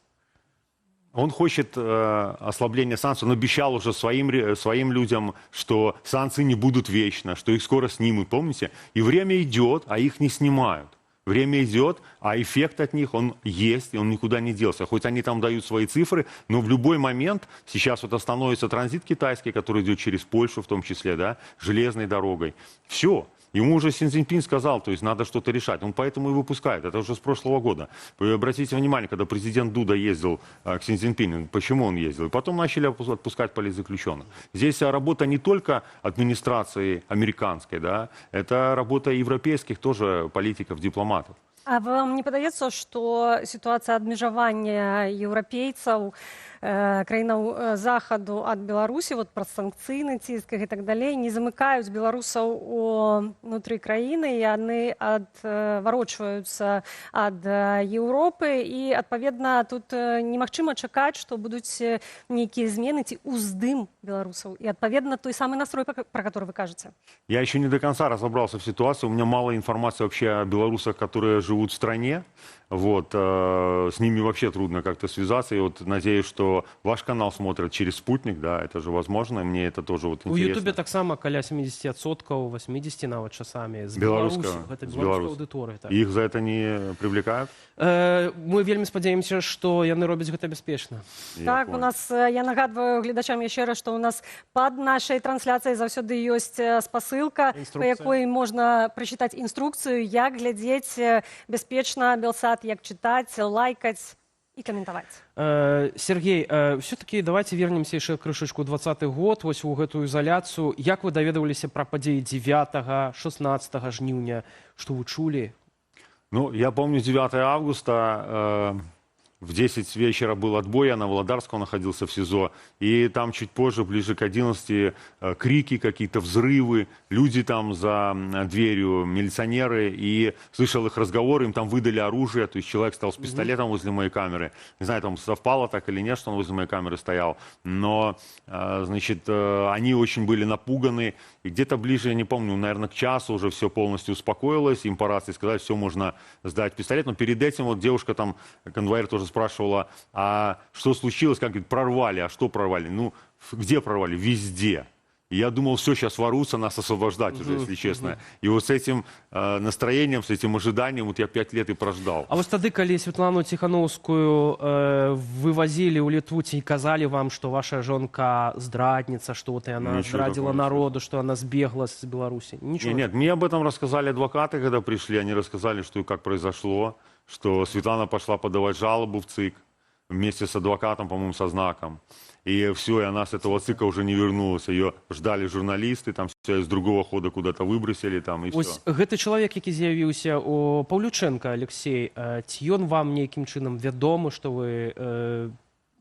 Он хочет ослабления санкций. Он обещал уже своим людям, что санкции не будут вечно, что их скоро снимут, помните? И время идет, а их не снимают. Время идет, а эффект от них, он есть, и он никуда не делся. Хоть они там дают свои цифры, но в любой момент, сейчас вот остановится транзит китайский, который идет через Польшу в том числе, да, железной дорогой. Все. Ему уже Си Цзиньпин сказал, то есть надо что-то решать. Он поэтому и выпускает. Это уже с прошлого года. Вы обратите внимание, когда президент Дуда ездил к Си Цзиньпину, почему он ездил? И потом начали отпускать политзаключенных. Здесь работа не только администрации американской, да, это работа европейских тоже политиков, дипломатов. А вам не падаецца, што сітуацыя абмежавання еўрапейцаў краінаў захаду ад Беларусі, вот праз санкцыйны ціск і так далей, не замыкаюць беларусаў унутры краіны, яны адварочваюцца ад Еўропы, і адпаведна тут немагчыма чакаць, што будуць нейкія змены ці ўздым беларусаў, і адпаведна той самы настрой, про который вы кажете. Я еще не до конца разобрался в ситуации, у меня мало информации вообще о белорусах, которые живут в стране. Вот, с ними вообще трудно как-то связаться. И вот надеюсь, что ваш канал смотрят через спутник, да, это же возможно, и мне это тоже вот интересно. У Ютубе таксама каля 70%, 80% нават часамі з Беларусі. Гэта беларуская аўдыторыя. Так. Их за это не привлекают? Мы вельмі спадзяемся, што яны робяць гэта бяспечна. Так, у нас, я нагадваю гледачам яшчэ раз, што у нас пад нашай трансляцыяй заўсёды ёсць спасылка, па якой можна прачытаць інструкцыю, як глядзець бяспечна Белсат, як чытаць, лайкаць і каментаваць. Сергей, все-таки давайте вернемся яшчэ крышачку 20-й год, вось у гэтую изоляцию. Як вы даведаваліся пра падзеі 9-16 жніўня, што вы чулі? Ну, я помню 9 августа, в 10 вечера был отбой, я на Володарского находился в СИЗО, и там чуть позже, ближе к 11, крики какие-то, взрывы, люди там за дверью, милиционеры, и слышал их разговоры, им там выдали оружие, то есть человек стал с пистолетом возле моей камеры, не знаю, там совпало так или нет, что он возле моей камеры стоял, но, значит, они очень были напуганы, и где-то ближе, я не помню, наверное, к часу уже все полностью успокоилось, им по рации сказали, все, можно сдать пистолет, но перед этим вот девушка там, конвоир тоже спрашивала, а что случилось, как говорит, прорвали, а что прорвали? Ну, где прорвали? Везде. И я думал, все, сейчас ворвутся нас освобождать уже, если честно. И вот с этим настроением, с этим ожиданием вот я 5 лет и прождал. А вось тады, калі Светлану Тихановскую вывозили ў Літву, ці казали вам, что ваша жонка здрадница, что вот она здрадила народу, что она сбегла с Беларуси? Ничего. Нет, мне об этом рассказали адвокаты, когда пришли, они рассказали, что и как произошло, что Светлана пошла подавать жалобу в ЦИК вместе с адвокатом, по-моему, со знаком. И все, и она с этого ЦИКа уже не вернулась. Ее ждали журналисты, там все из другого хода куда-то выбросили, там, и Ось все. гэты чалавек, які з'явіўся у Паўлючэнка, Алексей, ці ён вам нейкім чынам вядомы, что вы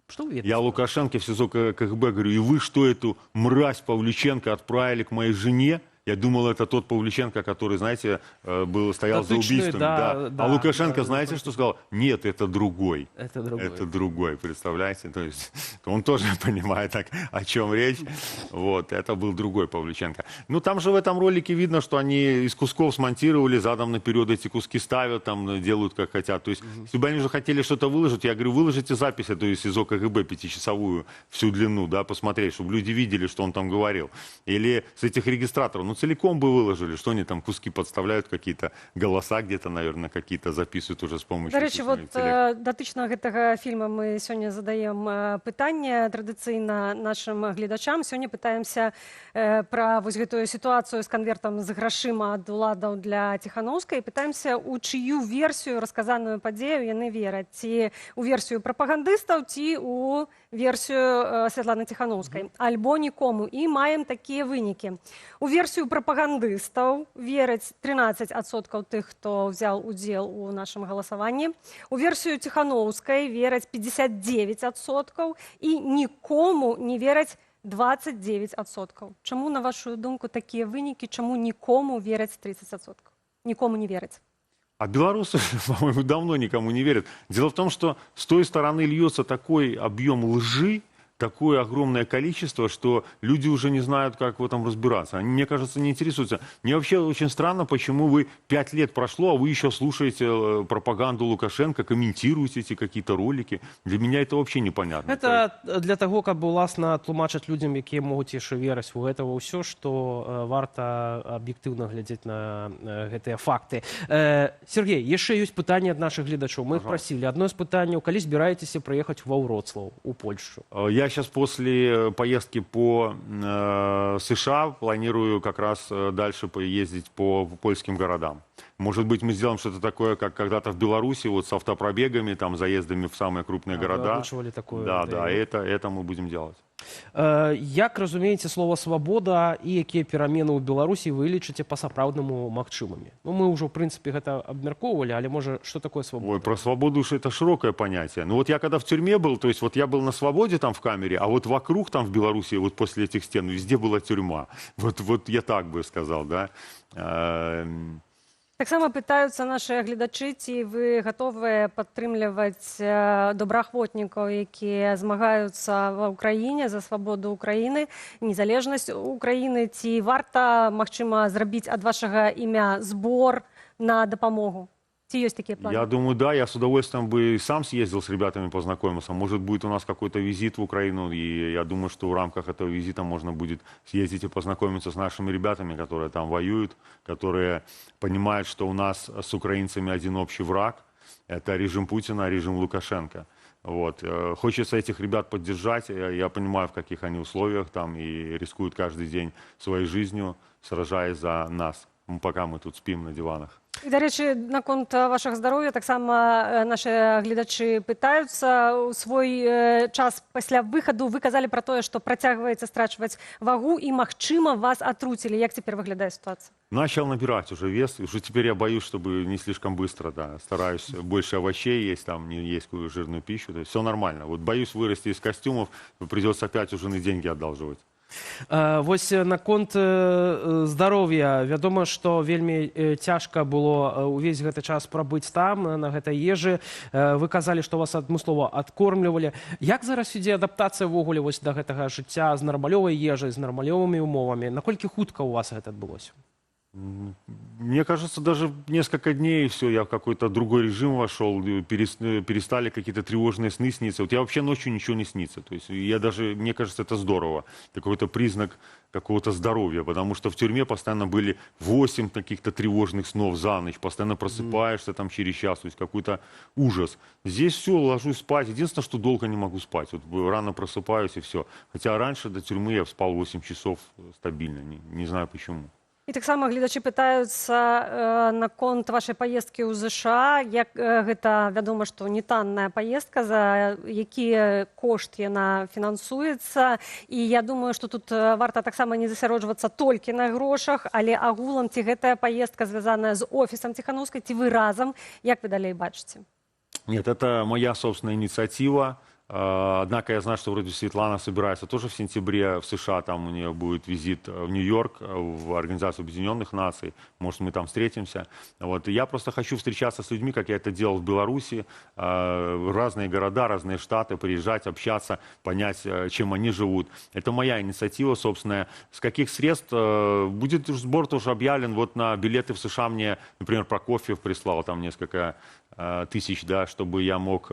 ведаете? Я Лукашенко в СИЗО КГБ говорю, и вы что, эту мразь Павлюченко отправили к моей жене? Я думал, это тот Павлюченко, который, знаете, стоял за убийством. Да. А Лукашенко, знаете, что сказал? Нет, это другой. Это другой. Это другой, представляете? То есть он тоже понимает, так, о чем речь. Вот, это был другой Павлюченко. Ну, там же в этом ролике видно, что они из кусков смонтировали, задом наперед эти куски ставят, там делают как хотят. То есть, если бы они же хотели что-то выложить, я говорю, выложите запись эту из СИЗО КГБ 5-часовую, всю длину, да, посмотреть, чтобы люди видели, что он там говорил. Или с этих регистраторов. Ну, целиком бы выложили, что они там куски подставляют, какие-то голоса где-то, наверное, какие-то записывают уже с помощью. До речі, вот датычна гэтага фільма мы сёння задаем пытанне традыцыйна нашим гледачам. Сёння пытаемся пра вось гэтую сітуацыю з канвертам з грашыма ад уладаў для Тихановскай, пытаемся, у чыю версію расказаную падзею яны вераць, ці у версію прапагандыстаў, ці у версію Святланы Тихановскай, альбо нікому. І маем такія вынікі. У версію прапагандыстаў вераць 13% тых, хто ўзяў удзел у нашым галасаванні. У версію Тихановскай вераць 59% і нікому не вераць 29%. Чаму, на вашу думку, такія вынікі? Чаму нікому вераць 30%? Нікому не вераць. А белорусы, по-моему, давно никому не верят. Дело в том, что с той стороны льется такой объем лжи, такое огромное количество, что люди уже не знают, как в этом разбираться. Они, мне кажется, не интересуются. Мне вообще очень странно, почему вы 5 лет прошло, а вы еще слушаете пропаганду Лукашенко, комментируете эти какие-то ролики. Для меня это вообще непонятно. Это для того, каб уласна тлумачыць людям, якія могуць яшчэ верыць у гэтага ўсё, што варта аб'ектыўна глядзець на гэтыя факты. Сергей, яшчэ ёсць пытанні ад нашых гледачоў. Мы іх прасілі. Адно з пытанняў, калі збіраецеся прыехаць ва Вроцлаў, у Польшу? Я сейчас после поездки по США планирую как раз дальше поездить по польским городам. Может быть, мы сделаем что-то такое, как когда-то в Беларуси, вот с автопробегами, там, заездами в самые крупные города. Такое, да, это мы будем делать. Як разумееце слова свабода і якія перамены ў Беларусі вы лічыце па-сапраўднаму магчымымі? Ну, мы ўжо, в прынцыпе, гэта абмяркоўвалі, але, можа, что такое свобода? Ой, про свободу уж это широкое понятие. Ну вот я когда в тюрьме был, то есть вот я был на свободе там в камере, а вот вокруг там в Беларуси, вот после этих стен, везде была тюрьма. Вот я так бы сказал, да. Таксама пытаюцца нашыя гледачы, ці вы гатовыя падтрымліваць добраахвотнікаў, якія змагаюцца ва ўкраіне за свабоду Украіны, незалежнасць Украіны, ці варта, магчыма, зрабіць ад вашага імя збор на дапамогу? Ці ёсць такія планы? Я думаю, да, я с удовольствием бы сам съездил с ребятами познакомиться. Может, будет у нас какой-то визит в Украину, и я думаю, что в рамках этого визита можно будет съездить и познакомиться с нашими ребятами, которые там воюют, которые понимают, что у нас с украинцами один общий враг. Это режим Путина, режим Лукашенко. Вот. Хочется этих ребят поддержать. Я понимаю, в каких они условиях там и рискуют каждый день своей жизнью, сражаясь за нас, пока мы тут спим на диванах. І, до речі, наконт вашого здоров'я, таксама наші глядачі пытаюцца. У свой час пасля выхаду вы казалі пра тое, што працягваецца страчваць вагу і, магчыма, вас атруцілі. Як цяпер выглядае ситуация? Начал набирать уже вес. Уже теперь я боюсь, чтобы не слишком быстро, да. Стараюсь больше овощей есть, там, не есть какую жирную пищу. То есть все нормально. Вот боюсь вырасти из костюмов, придется опять у жены деньги одалживать. Вось наконт здароўя. Вядома, што вельмі цяжка было ўвесь гэты час прабыць там, на гэтай ежы. Вы казалі, што вас адмыслова адкормлівалі. Як зараз ідзе адаптацыя ўвогуле вось да гэтага жыцця з нармалёвай ежай, з нармалёвымі ўмовамі? Наколькі хутка у вас гэта адбылося? Мне кажется, даже несколько дней, и все, я в какой-то другой режим вошел, перестали какие-то тревожные сны сниться. Вот я вообще ночью ничего не снится. То есть я даже, мне кажется, это здорово. Это какой-то признак какого-то здоровья, потому что в тюрьме постоянно были 8 каких-то тревожных снов за ночь, постоянно просыпаешься там через час, то есть какой-то ужас. Здесь все, ложусь спать. Единственное, что долго не могу спать. Вот рано просыпаюсь и все. Хотя раньше до тюрьмы я спал 8 часов стабильно, не знаю почему. І таксама гледачы пытаюцца наконт вашай паездкі ў ЗША. Гэта, вядома, што не танная паездка, за які кошт яна фінансуецца. І я думаю, што тут варта таксама не засяроджвацца толькі на грошах, але агулам ці гэтая паездка звязаная з офісам Ціханаўскай, ці вы разам, як вы далей бачыце? Нет, это моя собственная инициатива. Однако я знаю, что вроде Светлана собирается тоже в сентябре в США, там у нее будет визит в Нью-Йорк, в Организацию Объединенных Наций, может мы там встретимся. Вот. Я просто хочу встречаться с людьми, как я это делал в Беларуси, разные города, разные штаты, приезжать, общаться, понять, чем они живут. Это моя инициатива собственная. С каких средств? Будет сбор тоже объявлен, вот на билеты в США мне, например, Прокофьев прислал там несколько тысяч, да, чтобы я мог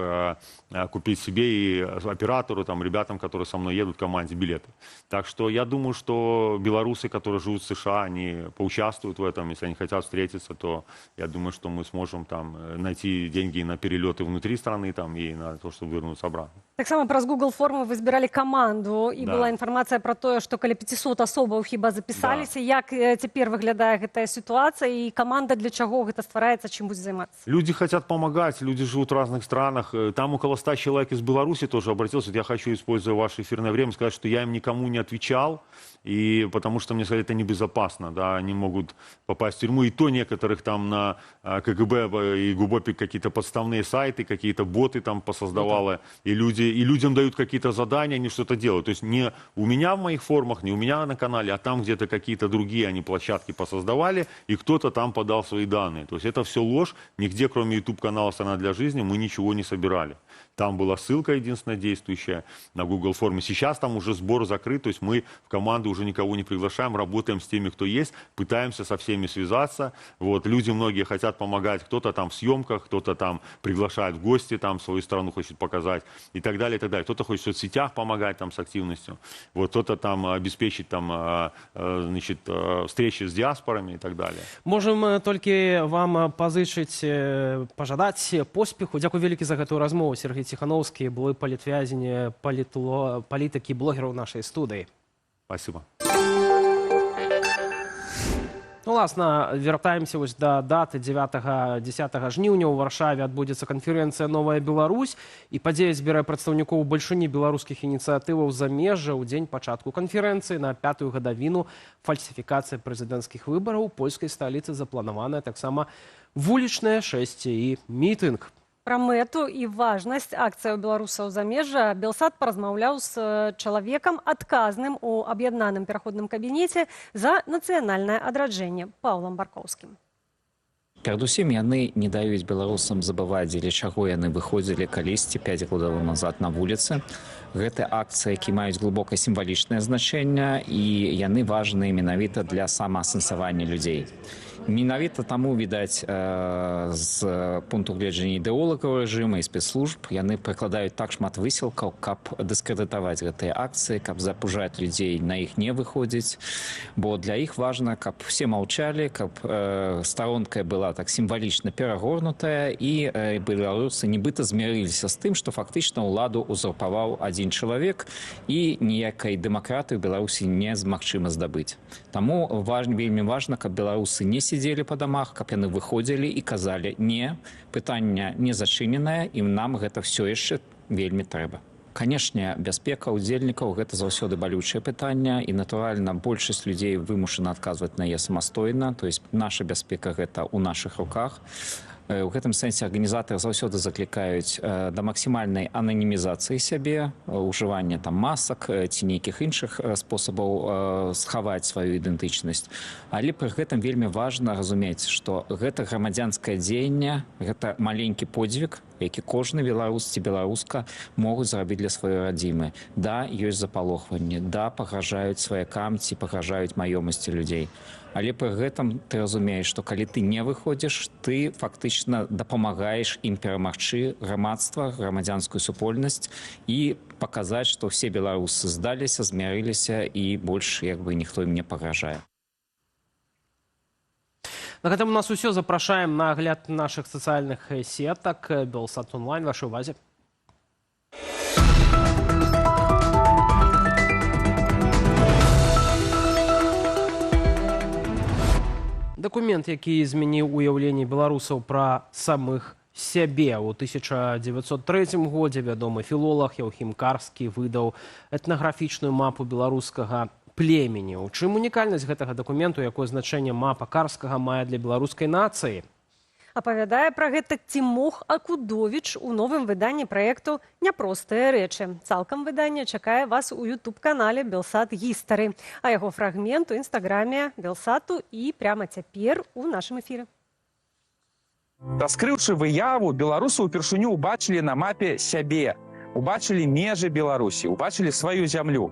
купить себе и оператору, там, ребятам, которые со мной едут, команде билеты. Так что я думаю, что белорусы, которые живут в США, они поучаствуют в этом. Если они хотят встретиться, то я думаю, что мы сможем там найти деньги на перелеты внутри страны там, и на то, чтобы вернуться обратно. Так само праз Google форму вы збіралі каманду, і Да. была інфармацыя пра тое, што каля 500 асобаў хіба запісаліся. Як цяпер выглядае гэтая сітуацыя, і каманда для чаго гэта ствараецца, чым будзе займацца? Люди хотят помогать, люди живут в разных странах. Там около 100 человек из Беларуси тоже обратился. Вот я хочу, используя ваше эфирное время, сказать, что я им никому не отвечал, и потому что мне сказали, это небезопасно, да, они могут попасть в тюрьму. И то некоторых там на КГБ и ГУБОПе какие-то подставные сайты, какие-то боты там посоздавало, и людям дают какие-то задания, они что-то делают. То есть не у меня в моих формах, не у меня на канале, а там где-то какие-то другие они площадки посоздавали, и кто-то там подал свои данные. То есть это все ложь. Нигде, кроме YouTube-канала «Страна для жизни», мы ничего не собирали. Там была ссылка единственная действующая на Google форме. Сейчас там уже сбор закрыт, то есть мы в команду уже никого не приглашаем, работаем с теми, кто есть, пытаемся со всеми связаться. Вот, люди многие хотят помогать, кто-то там в съемках, кто-то там приглашает в гости, там свою страну хочет показать и так далее, и так далее. Кто-то хочет в соцсетях помогать там с активностью, вот, кто-то там обеспечить там, значит, встречи с диаспорами и так далее. Можем толькі вам пазычыць, пажадаць поспеху. Дзякуй вялікі за гэтую размову. Сергей Ціханаўскі, былы палітвязень, палітыкі, блогер у нашай студыі. Спасибо. Ну, власна, вяртаемся вось да даты 9-10 жніўня ў Варшаве адбудзецца канферэнцыя «Новая Беларусь», і падзея збірае прадстаўнікоў большыні беларускіх ініцыятываў замежжа ў дзень пачатку канферэнцыі. На 5-ю гадавіну фальсіфікацыя прэзідэнцкіх выбараў у польскай сталіцы запланаваная таксама вулічнае шэсце і мітынг. Пра мэту і важнасць акцыяў беларусаў замежжа Белсат паразмаўляў з чалавекам, адказным у аб'яднаным пераходным кабінеце за нацыянальнае адраджэнне Паўлам Баркоўскім. Перадусім, яны не даюць беларусам забываць, дзеля чаго яны выходзілі калісьці 5 гадоў назад на вуліцы. Гэта акцыі, які маюць глыбока сімвалічнае значэнне, і яны важныя менавіта для самаасэнсавання людзей. Менавіта таму, відаць, з пункту гледжання ідэолагаў рэжыма і спецслужб яны прыкладаюць так шмат высілкаў, каб дыскрэдытаваць гэтыя акцыі, каб запужаць людзей на іх не выходзіць. Бо для іх важна, каб усе маўчалі, каб старонка была так сімвалічна перагорнутая, і беларусы нібыта змірыліся з тым, што фактычна ўладу узурпаваў адзін чалавек, і ніякай дэмакратыі ў Беларусі немагчыма здабыць. Таму вельмі важна, каб беларусы не сидзелі па дамах, каб яны выходзілі і казалі: не, пытанне не зачыненае, і нам гэта все яшчэ вельмі трэба. Канешне, бяспека ўдзельнікаў гэта заўсёды балючае пытанне, і натуральна большасць людзей вымушана адказваць на яе самастойна, то есть наша бяспека гэта ў нашых руках. У гэтым сэнсе арганізатары заўсёды заклікаюць да максімальнай ананімізацыі сябе, ужывання там масак ці нейкіх іншых спосабаў схаваць сваю ідэнтычнасць. Але пры гэтым вельмі важна разумець, што гэта грамадзянскае дзеянне, гэта маленькі подзвіг, які кожны беларус ці беларуска могуць зрабіць для сваёй радзімы. Да, ёсць запалохванне, да, пагражаюць сваякам ці пагражаюць маёмасці людзей. Але пры гэтым ты разумееш, што калі ты не выходзіш, ты фактычна дапамагаеш ім перамагчы грамадства, грамадзянскую супольнасць і паказаць, што ўсе беларусы здаліся, змірыліся і больш ніхто ім не пагражае. На гэтым у нас усё. Запрашаем на агляд нашых сацыяльных сетак. Белсат онлайн, вашай увазе. Дакумент, які змяніў уяўленне беларусаў пра самых сябе. У 1903 годзе вядомы філолог Яўхім Карскі выдаў этнаграфічную мапу беларускага племені. У чым унікальнасць гэтага дакументу, якое значэнне мапа Карскага мае для беларускай нацыі? Апавядае пра гэта Цімох Акудовіч у новым выданні праекту «Няпростыя рэчы». Цалкам выданне чакае вас у YouTube-канале «Белсат Гістары», а яго фрагмент у інстаграме Белсату і пряма цяпер у нашым эфіры. Раскрыўшы выяву, беларусы ўпершыню ўбачылі на мапе сябе, убачылі межы Беларусі, убачылі сваю зямлю.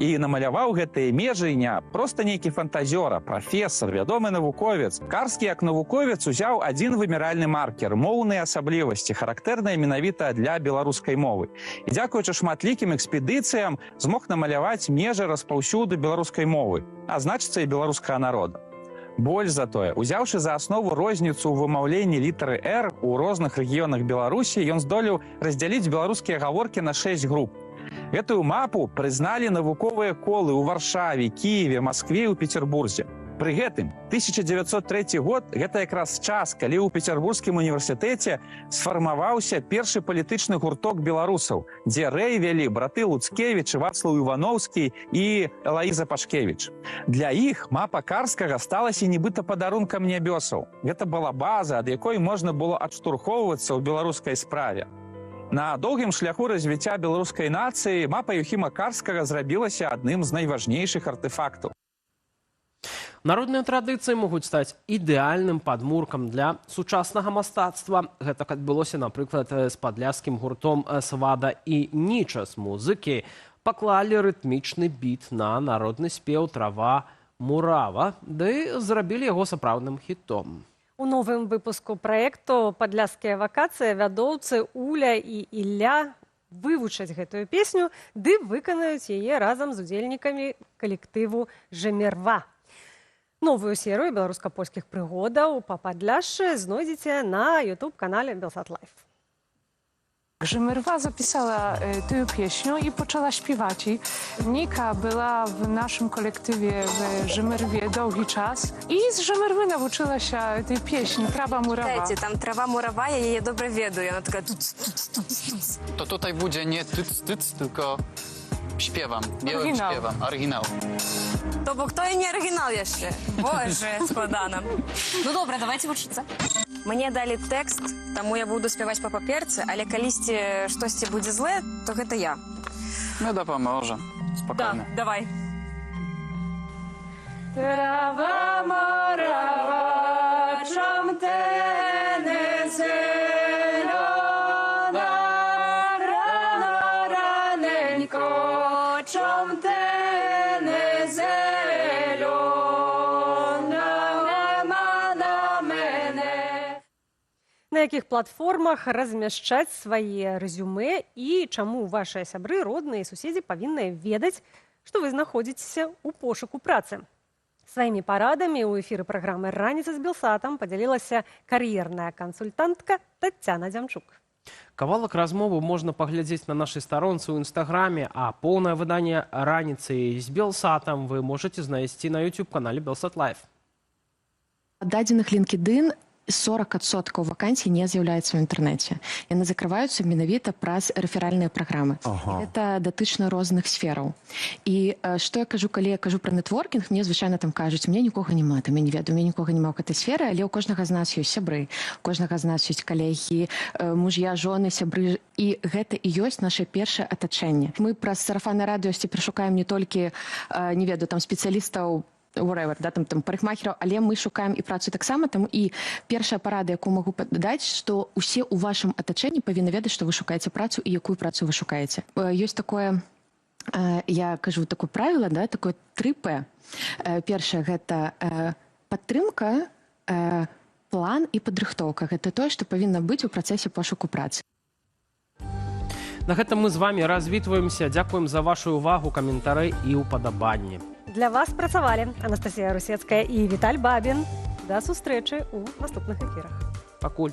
І намаляваў гэтыя межы не проста нейкі фантазёр, а прафесар, вядомы навуковец. Карскі як навуковец узяў адзін вымяральны маркер – моўныя асаблівасці, характэрныя менавіта для беларускай мовы. І дзякуючы шматлікім экспедыцыям змог намаляваць межы распаўсюду беларускай мовы, а значыцца і беларускага народа. Больш за тое, узяўшы за аснову розніцу ў вымаўленні літары «Р» у розных рэгіёнах Беларусі, ён здолеў раздзяліць беларускія гаворкі на 6 груп. Гэтую мапу прызналі навуковыя колы ў Варшаве, Кіеве, Маскве і ў Петербурзе. Пры гэтым 1903 год – гэта якраз час, калі ў Петербургскім універсітэце сфармаваўся першы палітычны гурток беларусаў, дзе рэй вялі браты Луцкевіч, Вацлаў Івановскі і Элаіза Пашкевіч. Для іх мапа Карскага сталася нібыта падарункам нябёсаў. Гэта была база, ад якой можна было адштурхоўвацца ў беларускай справе. На доўгім шляху развіцця беларускай нацыі мапа Яўхіма Карскага зрабілася адным з найважнейшых артэфактаў. Народныя традыцыі могуць стаць ідэальным падмуркам для сучаснага мастацтва. Гэтак адбылося, напрыклад, з падляшскім гуртом «Свада» і «Нічас». Музыкі паклалі рытмічны біт на народны спеў «Трава Мурава», ды зрабілі яго сапраўдным хітом. У новым выпуску праекту «Падляшскія вакацыі» вядоўцы Уля і Ілля вывучаць гэтую песню, ды выканаюць яе разам з удзельнікамі калектыву «Жэмерва». Новую серыю беларуска-польскіх прыгодаў па Падляшшы знойдзеце на YouTube-канале «Белсат Лайф». Żemerwa zapisała tę pieśń i zaczęła śpiewać. Nika była w naszym kolektywie w Żemerwie długi czas i z Żemerwy nauczyła się tej pieśni Trawa murawa. Tam trawa murawa, ja jej dobrze wiedzie. Ona taka To tutaj będzie nie tyc, tylko śpiewam. Białym śpiewam. Oryginał. To bo kto i nie oryginał jeszcze? Boże, składana. No dobra, dawajcie uczyться. Мне дали текст, тому я буду співати по паперці, але калісті щось буде зле, то це я. My dopomоже. Spokojnie. Да, давай. Trawa murawa, czom te nie zielona, rano raneńko, czom te nie zielona, ma na мене. На якіх платформах размяшчаць свае рэзюмэ і чаму вашыя сябры, родныя і суседзі павінны ведаць, што вы знаходзіцеся ў пошуку працы. Сваімі парадамі ў эфіры праграмы «Раніца з Белсатам» падзялілася кар'ерная кансультантка Таццяна Дзямчук. Кавалак размовы можна паглядзець на нашай старонцы ў інстаграме, а поўнае выданне «Раніцы з Белсатам» вы можаце знайсці на YouTube-канале «Белсат Лайф». Дадзеных LinkedIn 40% вакансій не з'яўляецца ў інтэрнэце. Яны закрываюцца менавіта праз рэферальныя праграмы. Это датычна розных сфераў. І што я кажу, калі я кажу пра нетворкінг, мне звычайна там кажуць, мне нікога няма, там я не ведаю, мне нікога няма ў гэтай сферы, але ў кожнага з нас ёсць сябры, у кожнага з нас ёсць калегі, муж'я, жоны, сябры, і гэта і ёсць наша першае атачэнне. Мы праз сарафаннае радыё перашукаем не толькі, не ведаю, там спецыялістаў, whatever, да, там парикмахераў, але мы шукаем і працу таксама, таму і першая парада, якую могу даць, што усе ў вашым атачэнні павінны ведаць, што вы шукаеце працу і якую працу вы шукаеце. Ёсць такое, я кажу, такое правіла, да, такое 3П. Першае гэта падтрымка, план і падрыхтоўка. Гэта тое, што павінна быць у працэсе пошуку працы. На гэтым мы з вамі развітваемся. Дзякуем за вашу увагу, каментары і ўпадабанні. Для вас працавалі Анастасія Русецкая і Віталь Бабін. Да сустрэчы ў наступных эфірах. Пакуль.